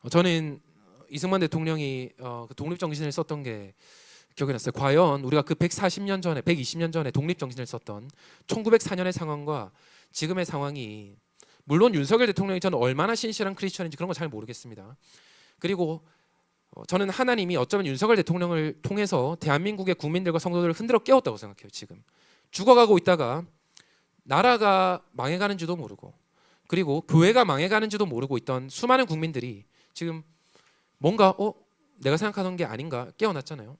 저는 이승만 대통령이 그 독립정신을 썼던 게 기억이 났어요. 과연 우리가 그 140년 전에, 120년 전에 독립정신을 썼던 1904년의 상황과 지금의 상황이, 물론 윤석열 대통령이 저는 얼마나 신실한 크리스천인지 그런 거 잘 모르겠습니다. 그리고 저는 하나님이 어쩌면 윤석열 대통령을 통해서 대한민국의 국민들과 성도들을 흔들어 깨웠다고 생각해요. 지금 죽어가고 있다가 나라가 망해가는지도 모르고, 그리고 교회가 망해가는지도 모르고 있던 수많은 국민들이 지금 뭔가 내가 생각하던 게 아닌가 깨어났잖아요.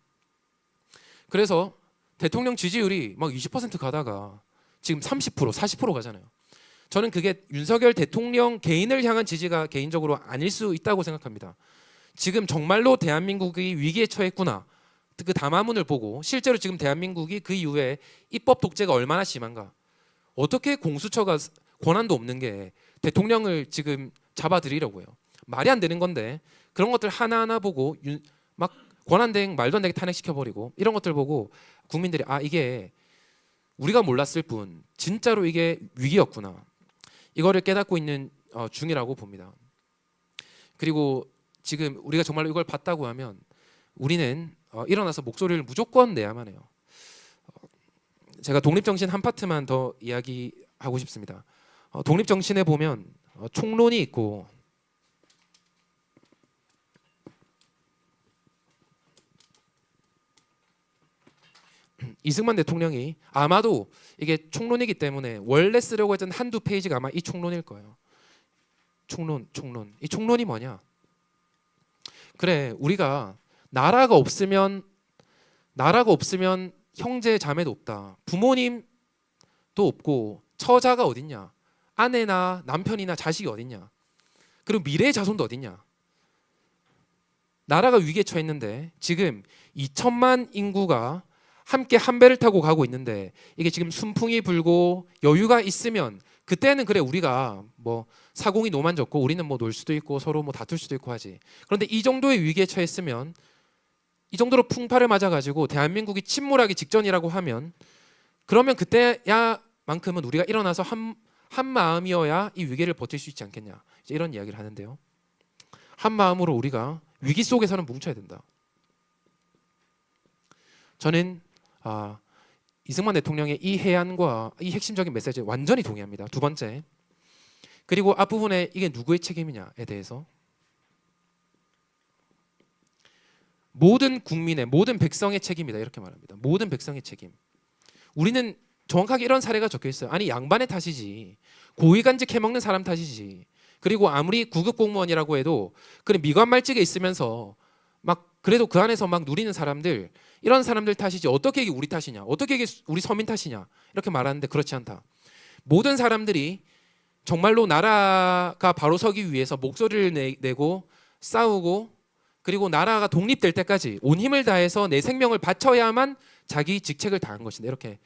그래서 대통령 지지율이 막 20% 가다가 지금 30%, 40% 가잖아요. 저는 그게 윤석열 대통령 개인을 향한 지지가 개인적으로 아닐 수 있다고 생각합니다. 지금 정말로 대한민국이 위기에 처했구나, 그 담화문을 보고 실제로 지금 대한민국이 그 이후에 입법 독재가 얼마나 심한가, 어떻게 공수처가 권한도 없는 게 대통령을 지금 잡아들이려고요. 말이 안 되는 건데 그런 것들 하나하나 보고 막 권한대행 말도 안 되게 탄핵시켜버리고 이런 것들 보고 국민들이 이게 우리가 몰랐을 뿐 진짜로 이게 위기였구나, 이거를 깨닫고 있는 중이라고 봅니다. 그리고 지금 우리가 정말로 이걸 봤다고 하면 우리는 일어나서 목소리를 무조건 내야만 해요. 제가 독립정신 한 파트만 더 이야기하고 싶습니다. 독립정신에 보면 총론이 있고, 이승만 대통령이 아마도 이게 총론이기 때문에 원래 쓰려고 했던 한두 페이지가 아마 이 총론일 거예요. 총론. 이 총론이 뭐냐? 그래, 우리가 나라가 없으면 형제 자매도 없다, 부모님도 없고 처자가 어딨냐, 아내나 남편이나 자식이 어딨냐, 그리고 미래의 자손도 어딨냐. 나라가 위기에 처했는데 지금 2천만 인구가 함께 한 배를 타고 가고 있는데 이게 지금 순풍이 불고 여유가 있으면 그때는 그래 우리가 뭐 사공이 노만졌고 우리는 뭐 놀 수도 있고 서로 뭐 다툴 수도 있고 하지. 그런데 이 정도의 위기에 처했으면, 이 정도로 풍파를 맞아가지고 대한민국이 침몰하기 직전이라고 하면, 그러면 그때야만큼은 우리가 일어나서 한 마음이어야 이 위기를 버틸 수 있지 않겠냐, 이제 이런 이야기를 하는데요. 한 마음으로 우리가 위기 속에서는 뭉쳐야 된다. 저는 이승만 대통령의 이 해안과 이 핵심적인 메시지에 완전히 동의합니다. 두 번째, 그리고 앞부분에 이게 누구의 책임이냐에 대해서, 모든 국민의, 모든 백성의 책임이다 이렇게 말합니다. 모든 백성의 책임. 우리는 정확하게 이런 사례가 적혀 있어요. 아니 양반의 탓이지, 고위간직 해먹는 사람 탓이지, 그리고 아무리 구급 공무원이라고 해도 그래 미관말직에 있으면서 막 그래도 그 안에서 막 누리는 사람들, 이런 사람들 탓이지 어떻게 이게 우리 탓이냐, 어떻게 이게 우리 서민 탓이냐 이렇게 말하는데 그렇지 않다. 모든 사람들이 정말로 나라가 바로 서기 위해서 목소리를 내고 싸우고, 그리고 나라가 독립될 때까지 온 힘을 다해서 내 생명을 바쳐야만 자기 직책을 다한 것인데 이렇게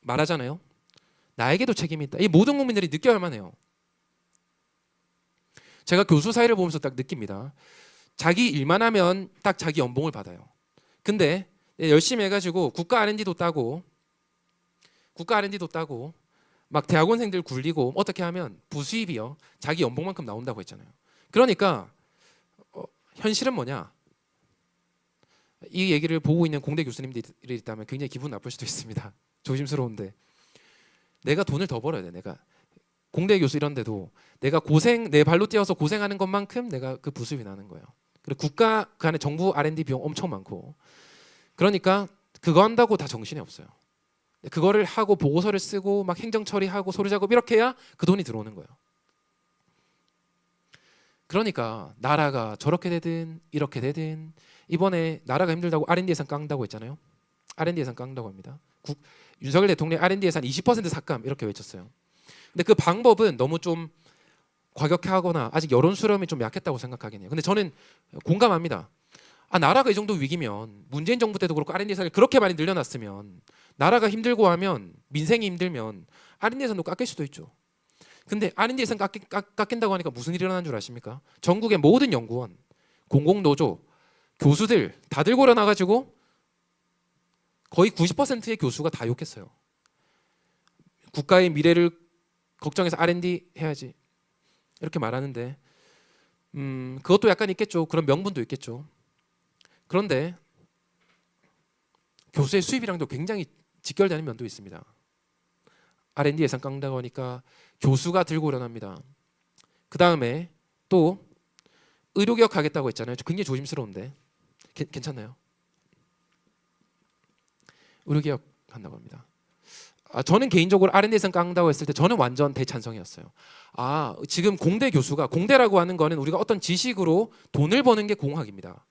말하잖아요. 나에게도 책임이 있다. 이 모든 국민들이 느껴야만 해요. 제가 교수 사회를 보면서 딱 느낍니다. 자기 일만 하면 딱 자기 연봉을 받아요. 근데 열심히 해가지고 국가 R&D도 따고 막 대학원생들 굴리고 어떻게 하면 부수입이요 자기 연봉만큼 나온다고 했잖아요. 그러니까 현실은 뭐냐? 이 얘기를 보고 있는 공대 교수님들이 있다면 굉장히 기분 나쁠 수도 있습니다. 조심스러운데 내가 돈을 더 벌어야 돼. 내가 공대 교수 이런데도 내가 내 발로 뛰어서 고생하는 것만큼 내가 그 부수입이 나는 거예요. 그리고 국가 그 안에 정부 R&D 비용 엄청 많고 그러니까 그거 한다고 다 정신이 없어요. 그거를 하고 보고서를 쓰고 막 행정 처리하고 서류 작업 이렇게 해야 그 돈이 들어오는 거예요. 그러니까 나라가 저렇게 되든 이렇게 되든 이번에 나라가 힘들다고 R&D 예산 깡다고 했잖아요. R&D 예산 깡다고 합니다. 윤석열 대통령이 R&D 예산 20% 삭감 이렇게 외쳤어요. 근데 그 방법은 너무 좀 과격하거나 아직 여론 수렴이 좀 약했다고 생각하긴 해요. 근데 저는 공감합니다. 나라가 이 정도 위기면 문재인 정부 때도 그렇고 R&D 예산을 그렇게 많이 늘려놨으면 나라가 힘들고 하면 민생이 힘들면 R&D 예산도 깎일 수도 있죠. 근데 R&D 예산 깎인다고 하니까 무슨 일이 일어나는 줄 아십니까? 전국의 모든 연구원, 공공노조, 교수들 다 들고 일어나가지고 거의 90%의 교수가 다 욕했어요. 국가의 미래를 걱정해서 R&D 해야지 이렇게 말하는데 그것도 약간 있겠죠. 그런 명분도 있겠죠. 그런데 교수의 수입이랑도 굉장히 직결되는 면도 있습니다. R&D 예산 깡다고 하니까 교수가 들고 일어납니다. 그 다음에 또 의료개혁 하겠다고 했잖아요. 굉장히 조심스러운데 괜찮나요? 의료개혁 한다고 합니다. 저는 개인적으로 R&D 예산 깡다고 했을 때 저는 완전 대찬성이었어요. 지금 공대 교수가 공대라고 하는 거는 우리가 어떤 지식으로 돈을 버는 게 공학입니다.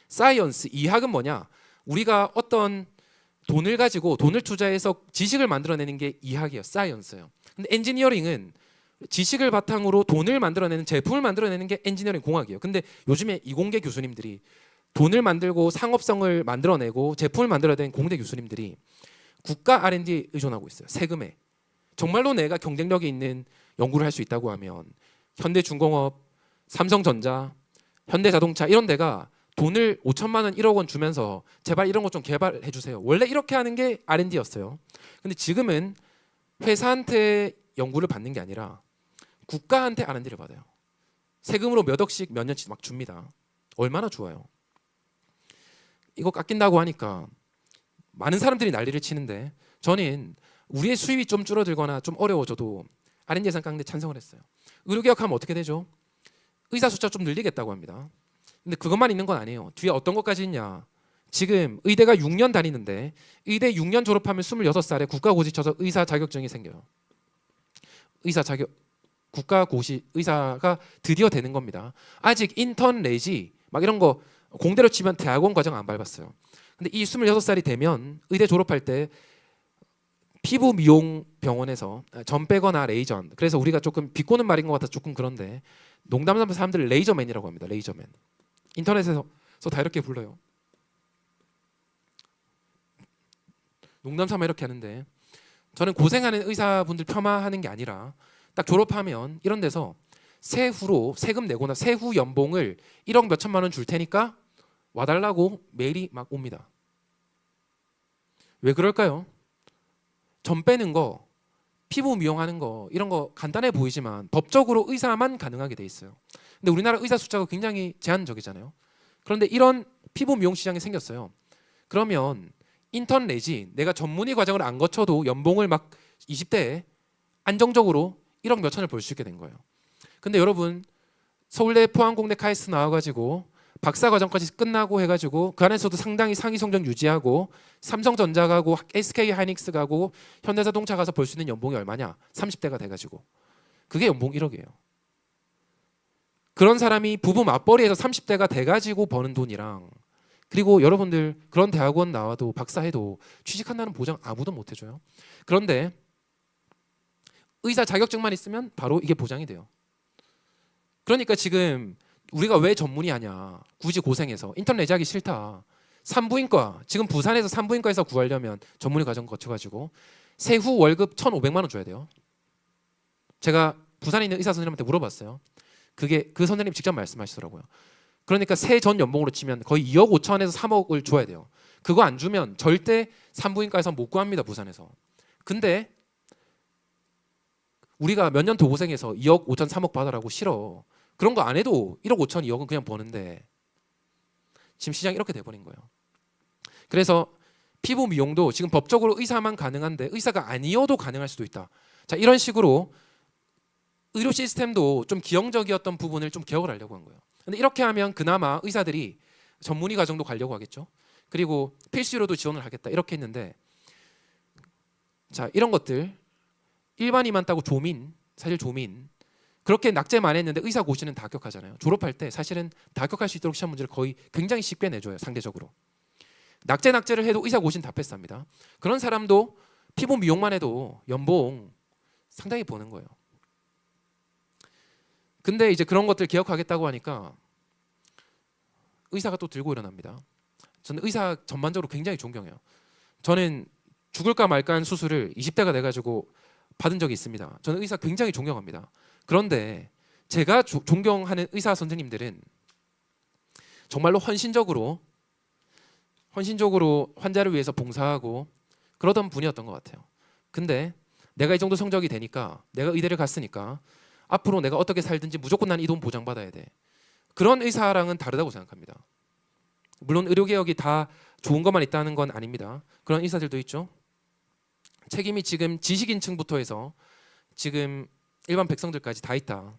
사이언스, 이학은 뭐냐? 우리가 어떤 돈을 가지고 돈을 투자해서 지식을 만들어내는 게 이학이에요. 사이언스예요. 근데 엔지니어링은 지식을 바탕으로 돈을 만들어내는 제품을 만들어내는 게 엔지니어링 공학이에요. 근데 요즘에 이공계 교수님들이 돈을 만들고 상업성을 만들어내고 제품을 만들어내는 공대 교수님들이 국가 R&D에 의존하고 있어요. 세금에. 정말로 내가 경쟁력이 있는 연구를 할 수 있다고 하면 현대중공업, 삼성전자, 현대자동차 이런 데가 돈을 5천만 원, 1억 원 주면서 제발 이런 거 좀 개발해 주세요. 원래 이렇게 하는 게 R&D였어요. 근데 지금은 회사한테 연구를 받는 게 아니라 국가한테 R&D를 받아요. 세금으로 몇 억씩 몇 년씩 막 줍니다. 얼마나 좋아요. 이거 깎인다고 하니까 많은 사람들이 난리를 치는데 저는 우리의 수입이 좀 줄어들거나 좀 어려워져도 R&D 예산 깎는 데 찬성을 했어요. 의료개혁하면 어떻게 되죠? 의사 숫자 좀 늘리겠다고 합니다. 근데 그것만 있는 건 아니에요. 뒤에 어떤 것까지 있냐? 지금 의대가 6년 다니는데 의대 6년 졸업하면 26살에 국가고시 쳐서 의사 자격증이 생겨요. 의사 자격 국가고시 의사가 드디어 되는 겁니다. 아직 인턴 내지 막 이런 거 공대로 치면 대학원 과정 안 밟았어요. 근데 이 26살이 되면 의대 졸업할 때 피부 미용 병원에서 점 빼거나 레이저, 그래서 우리가 조금 비꼬는 말인 것 같아서 조금 그런데 농담하는 사람들을 레이저맨이라고 합니다. 레이저맨. 인터넷에서 다 이렇게 불러요. 농담 삼아 이렇게 하는데 저는 고생하는 의사분들 폄하하는 게 아니라 딱 졸업하면 이런 데서 세후로 세금 내거나 세후 연봉을 1억 몇 천만 원 줄 테니까 와달라고 메일이 막 옵니다. 왜 그럴까요? 점 빼는 거, 피부 미용하는 거 이런 거 간단해 보이지만 법적으로 의사만 가능하게 돼 있어요. 근데 우리나라 의사 숫자가 굉장히 제한적이잖아요. 그런데 이런 피부 미용 시장이 생겼어요. 그러면 인턴 내지 내가 전문의 과정을 안 거쳐도 연봉을 막 20대에 안정적으로 1억 몇 천을 벌 수 있게 된 거예요. 근데 여러분 서울대 포항공대 카이스트 나와가지고 박사 과정까지 끝나고 해가지고 그 안에서도 상당히 상위 성적 유지하고 삼성전자 가고 SK 하이닉스 가고 현대자동차 가서 벌 수 있는 연봉이 얼마냐? 30대가 돼가지고 그게 연봉 1억이에요. 그런 사람이 부부 맞벌이에서 30대가 돼가지고 버는 돈이랑 그리고 여러분들 그런 대학원 나와도 박사해도 취직한다는 보장 아무도 못 해줘요. 그런데 의사 자격증만 있으면 바로 이게 보장이 돼요. 그러니까 지금 우리가 왜 전문의 하냐? 굳이 고생해서 인턴 내자기 싫다. 산부인과 지금 부산에서 산부인과에서 구하려면 전문의 과정 거쳐가지고 세후 월급 1,500만 원 줘야 돼요. 제가 부산에 있는 의사 선생님한테 물어봤어요. 그게 그 선생님이 직접 말씀하시더라고요. 그러니까 새 전 연봉으로 치면 거의 2억 5천에서 3억을 줘야 돼요. 그거 안 주면 절대 산부인과에서 못 구합니다, 부산에서. 근데 우리가 몇 년 더 고생해서 2억 5천 3억 받으라고 싫어. 그런 거 안 해도 1억 5천 2억은 그냥 버는데 지금 시장이 이렇게 돼버린 거예요. 그래서 피부 미용도 지금 법적으로 의사만 가능한데 의사가 아니어도 가능할 수도 있다. 자, 이런 식으로 의료 시스템도 좀 기형적이었던 부분을 좀 개혁을 하려고 한 거예요. 근데 이렇게 하면 그나마 의사들이 전문의 과정도 가려고 하겠죠. 그리고 필수료도 지원을 하겠다 이렇게 했는데, 자, 이런 것들 일반의만 따고 사실 조민 그렇게 낙제만 했는데 의사 고시는 다 합격하잖아요. 졸업할 때 사실은 다 합격할 수 있도록 시험 문제를 거의 굉장히 쉽게 내줘요, 상대적으로. 낙제를 해도 의사 고시는 다 패스합니다. 그런 사람도 피부 미용만 해도 연봉 상당히 버는 거예요. 근데 이제 그런 것들 개혁하겠다고 하니까 의사가 또 들고 일어납니다. 저는 의사 전반적으로 굉장히 존경해요. 저는 죽을까 말까 한 수술을 20대가 돼가지고 받은 적이 있습니다. 저는 의사 굉장히 존경합니다. 그런데 제가 존경하는 의사 선생님들은 정말로 헌신적으로 환자를 위해서 봉사하고 그러던 분이었던 것 같아요. 근데 내가 이 정도 성적이 되니까, 내가 의대를 갔으니까 앞으로 내가 어떻게 살든지 무조건 난 이 돈 보장받아야 돼. 그런 의사랑은 다르다고 생각합니다. 물론 의료개혁이 다 좋은 것만 있다는 건 아닙니다. 그런 의사들도 있죠. 책임이 지금 지식인층부터 해서 지금 일반 백성들까지 다 있다.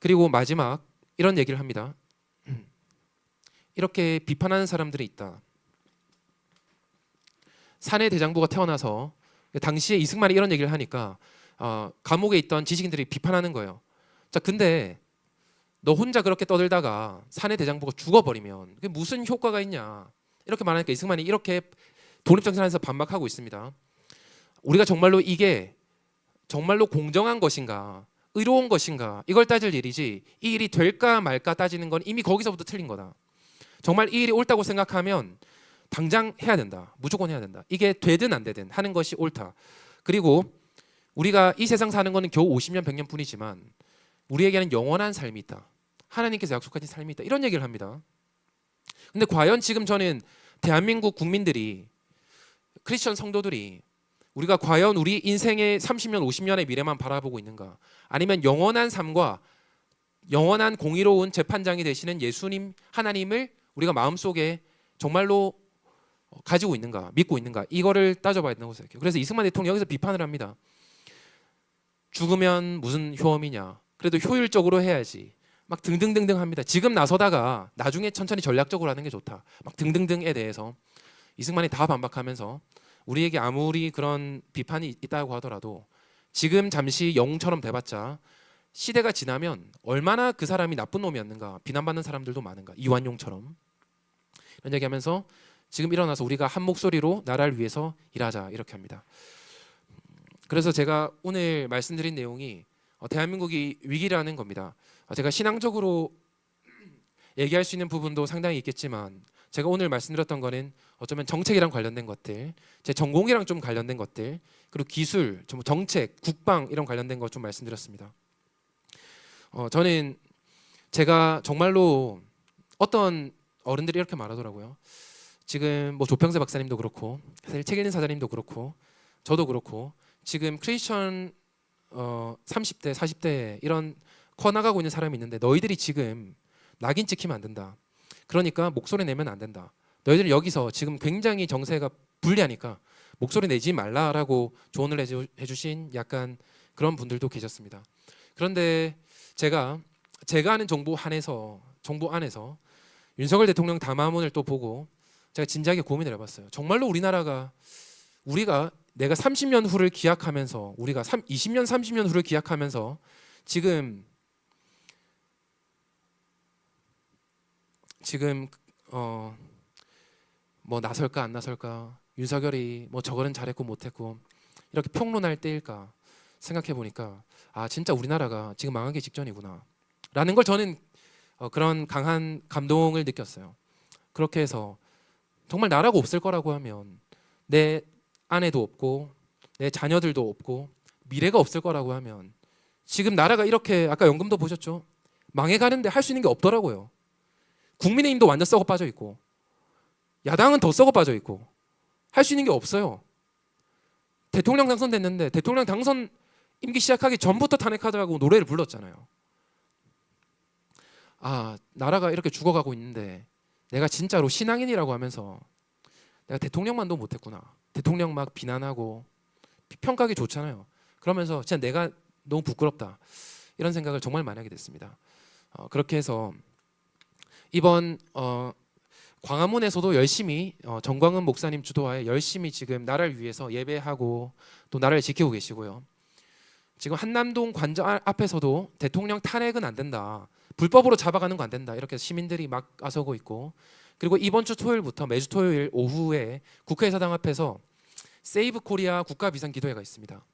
그리고 마지막 이런 얘기를 합니다. 이렇게 비판하는 사람들이 있다. 사내 대장부가 태어나서 당시에 이승만이 이런 얘기를 하니까 감옥에 있던 지식인들이 비판하는 거예요. 자, 근데 너 혼자 그렇게 떠들다가 사내 대장부가 죽어버리면 그게 무슨 효과가 있냐, 이렇게 말하니까 이승만이 이렇게 독립정신하면서 반박하고 있습니다. 우리가 정말로 이게 정말로 공정한 것인가, 의로운 것인가, 이걸 따질 일이지 이 일이 될까 말까 따지는 건 이미 거기서부터 틀린 거다. 정말 이 일이 옳다고 생각하면 당장 해야 된다. 무조건 해야 된다. 이게 되든 안 되든 하는 것이 옳다. 그리고 우리가 이 세상 사는 거는 겨우 50년 100년 뿐이지만 우리에게는 영원한 삶이 있다. 하나님께서 약속하신 삶이 있다. 이런 얘기를 합니다. 근데 과연 지금 저는 대한민국 국민들이, 크리스천 성도들이 우리가 과연 우리 인생의 30년 50년의 미래만 바라보고 있는가, 아니면 영원한 삶과 영원한 공의로운 재판장이 되시는 예수님 하나님을 우리가 마음속에 정말로 가지고 있는가, 믿고 있는가, 이거를 따져봐야 된다고 생각해요. 그래서 이승만 대통령이 여기서 비판을 합니다. 죽으면 무슨 효험이냐, 그래도 효율적으로 해야지, 막 등등등등 합니다. 지금 나서다가 나중에 천천히 전략적으로 하는 게 좋다, 막 등등등에 대해서 이승만이 다 반박하면서 우리에게 아무리 그런 비판이 있다고 하더라도 지금 잠시 영웅처럼 돼봤자 시대가 지나면 얼마나 그 사람이 나쁜 놈이었는가, 비난받는 사람들도 많은가, 이완용처럼. 이런 얘기하면서 지금 일어나서 우리가 한 목소리로 나라를 위해서 일하자, 이렇게 합니다. 그래서 제가 오늘 말씀드린 내용이 대한민국이 위기라는 겁니다. 제가 신앙적으로 얘기할 수 있는 부분도 상당히 있겠지만 제가 오늘 말씀드렸던 거는 어쩌면 정책이랑 관련된 것들, 제 전공이랑 좀 관련된 것들, 그리고 기술, 정책, 국방 이런 관련된 것 좀 말씀드렸습니다. 저는 제가 정말로 어떤 어른들이 이렇게 말하더라고요. 지금 뭐 조평세 박사님도 그렇고 사실 책 읽는 사장님도 그렇고 저도 그렇고 지금 크리스천 30대 40대 이런 커나가고 있는 사람이 있는데 너희들이 지금 낙인 찍히면 안 된다. 그러니까 목소리 내면 안 된다. 너희들이 여기서 지금 굉장히 정세가 불리하니까 목소리 내지 말라라고 조언을 해주신 약간 그런 분들도 계셨습니다. 그런데 제가 아는 정부 안에서 윤석열 대통령 담화문을 또 보고 제가 진지하게 고민을 해봤어요. 정말로 우리가 내가 30년 후를 기약하면서, 우리가 20년 30년 후를 기약하면서 지금 뭐 나설까 안 나설까, 윤석열이 뭐 저거는 잘했고 못했고 이렇게 평론할 때일까 생각해 보니까 진짜 우리나라가 지금 망하기 직전이구나 라는 걸 저는 그런 강한 감동을 느꼈어요. 그렇게 해서 정말 나라가 없을 거라고 하면 내 아내도 없고 내 자녀들도 없고 미래가 없을 거라고 하면 지금 나라가 이렇게, 아까 연금도 보셨죠? 망해가는데 할 수 있는 게 없더라고요. 국민의힘도 완전 썩어 빠져 있고 야당은 더 썩어 빠져 있고 할 수 있는 게 없어요. 대통령 당선됐는데 대통령 당선 임기 시작하기 전부터 탄핵하자고 노래를 불렀잖아요. 아, 나라가 이렇게 죽어가고 있는데 내가 진짜로 신앙인이라고 하면서 내가 대통령만도 못했구나. 대통령 막 비난하고 평가하기 좋잖아요. 그러면서 진짜 내가 너무 부끄럽다. 이런 생각을 정말 많이 하게 됐습니다. 그렇게 해서 이번 광화문에서도 열심히 정광훈 목사님 주도하에 열심히 지금 나라를 위해서 예배하고 또 나라를 지키고 계시고요. 지금 한남동 관저 앞에서도 대통령 탄핵은 안 된다. 불법으로 잡아가는 거 안 된다. 이렇게 시민들이 막 나서고 있고, 그리고 이번 주 토요일부터 매주 토요일 오후에 국회의사당 앞에서 세이브 코리아 국가 비상 기도회가 있습니다.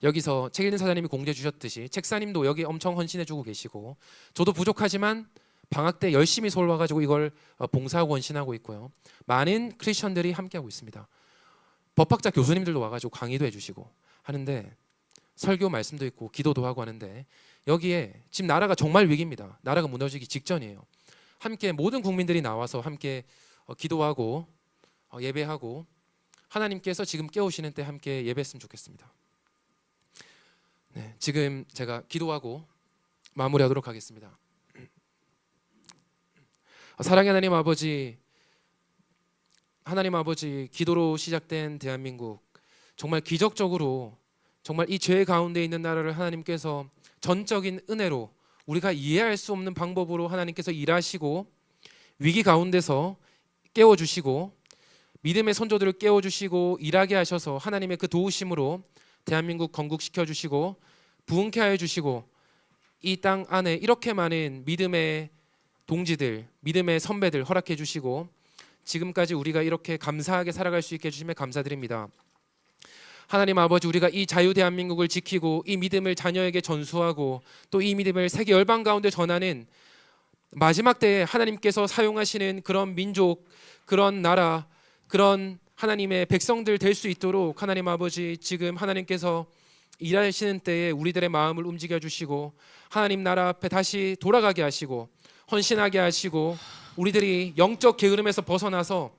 여기서 책 읽는 사장님이 공지해 주셨듯이 책사님도 여기 엄청 헌신해 주고 계시고, 저도 부족하지만 방학 때 열심히 서울 와가지고 이걸 봉사하고 헌신하고 있고요. 많은 크리스천들이 함께하고 있습니다. 법학자 교수님들도 와가지고 강의도 해주시고 하는데, 설교 말씀도 있고 기도도 하고 하는데, 여기에 지금 나라가 정말 위기입니다. 나라가 무너지기 직전이에요. 함께 모든 국민들이 나와서 함께 기도하고 예배하고 하나님께서 지금 깨우시는 때 함께 예배했으면 좋겠습니다. 네, 지금 제가 기도하고 마무리하도록 하겠습니다. 사랑의 하나님 아버지, 하나님 아버지, 기도로 시작된 대한민국, 정말 기적적으로 정말 이 죄 가운데 있는 나라를 하나님께서 전적인 은혜로 우리가 이해할 수 없는 방법으로 하나님께서 일하시고 위기 가운데서 깨워주시고 믿음의 선조들을 깨워주시고 일하게 하셔서 하나님의 그 도우심으로 대한민국 건국시켜 주시고 부흥케 하여 주시고 이 땅 안에 이렇게 많은 믿음의 동지들, 믿음의 선배들 허락해 주시고 지금까지 우리가 이렇게 감사하게 살아갈 수 있게 해주심에 감사드립니다. 하나님 아버지, 우리가 이 자유 대한민국을 지키고 이 믿음을 자녀에게 전수하고 또 이 믿음을 세계 열방 가운데 전하는 마지막 때에 하나님께서 사용하시는 그런 민족, 그런 나라, 그런 하나님의 백성들 될 수 있도록 하나님 아버지, 지금 하나님께서 일하시는 때에 우리들의 마음을 움직여 주시고 하나님 나라 앞에 다시 돌아가게 하시고 헌신하게 하시고 우리들이 영적 게으름에서 벗어나서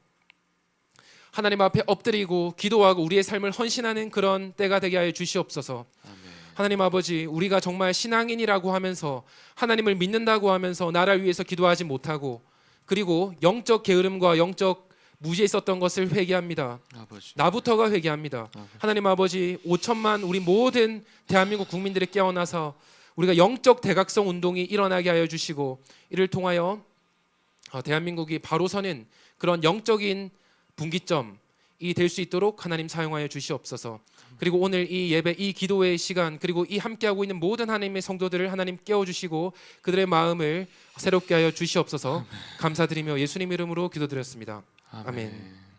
하나님 앞에 엎드리고 기도하고 우리의 삶을 헌신하는 그런 때가 되게 하여 주시옵소서. 아멘. 하나님 아버지, 우리가 정말 신앙인이라고 하면서 하나님을 믿는다고 하면서 나라를 위해서 기도하지 못하고 그리고 영적 게으름과 영적 무지에 있었던 것을 회개합니다. 아버지. 나부터가 회개합니다. 하나님 아버지, 5천만 우리 모든 대한민국 국민들이 깨어나서 우리가 영적 대각성 운동이 일어나게 하여 주시고 이를 통하여 대한민국이 바로 서는 그런 영적인 분기점이 될 수 있도록 하나님 사용하여 주시옵소서. 그리고 오늘 이 예배, 이 기도의 시간, 그리고 이 함께하고 있는 모든 하나님의 성도들을 하나님 깨워주시고 그들의 마음을 새롭게 하여 주시옵소서. 감사드리며 예수님 이름으로 기도드렸습니다. 아멘.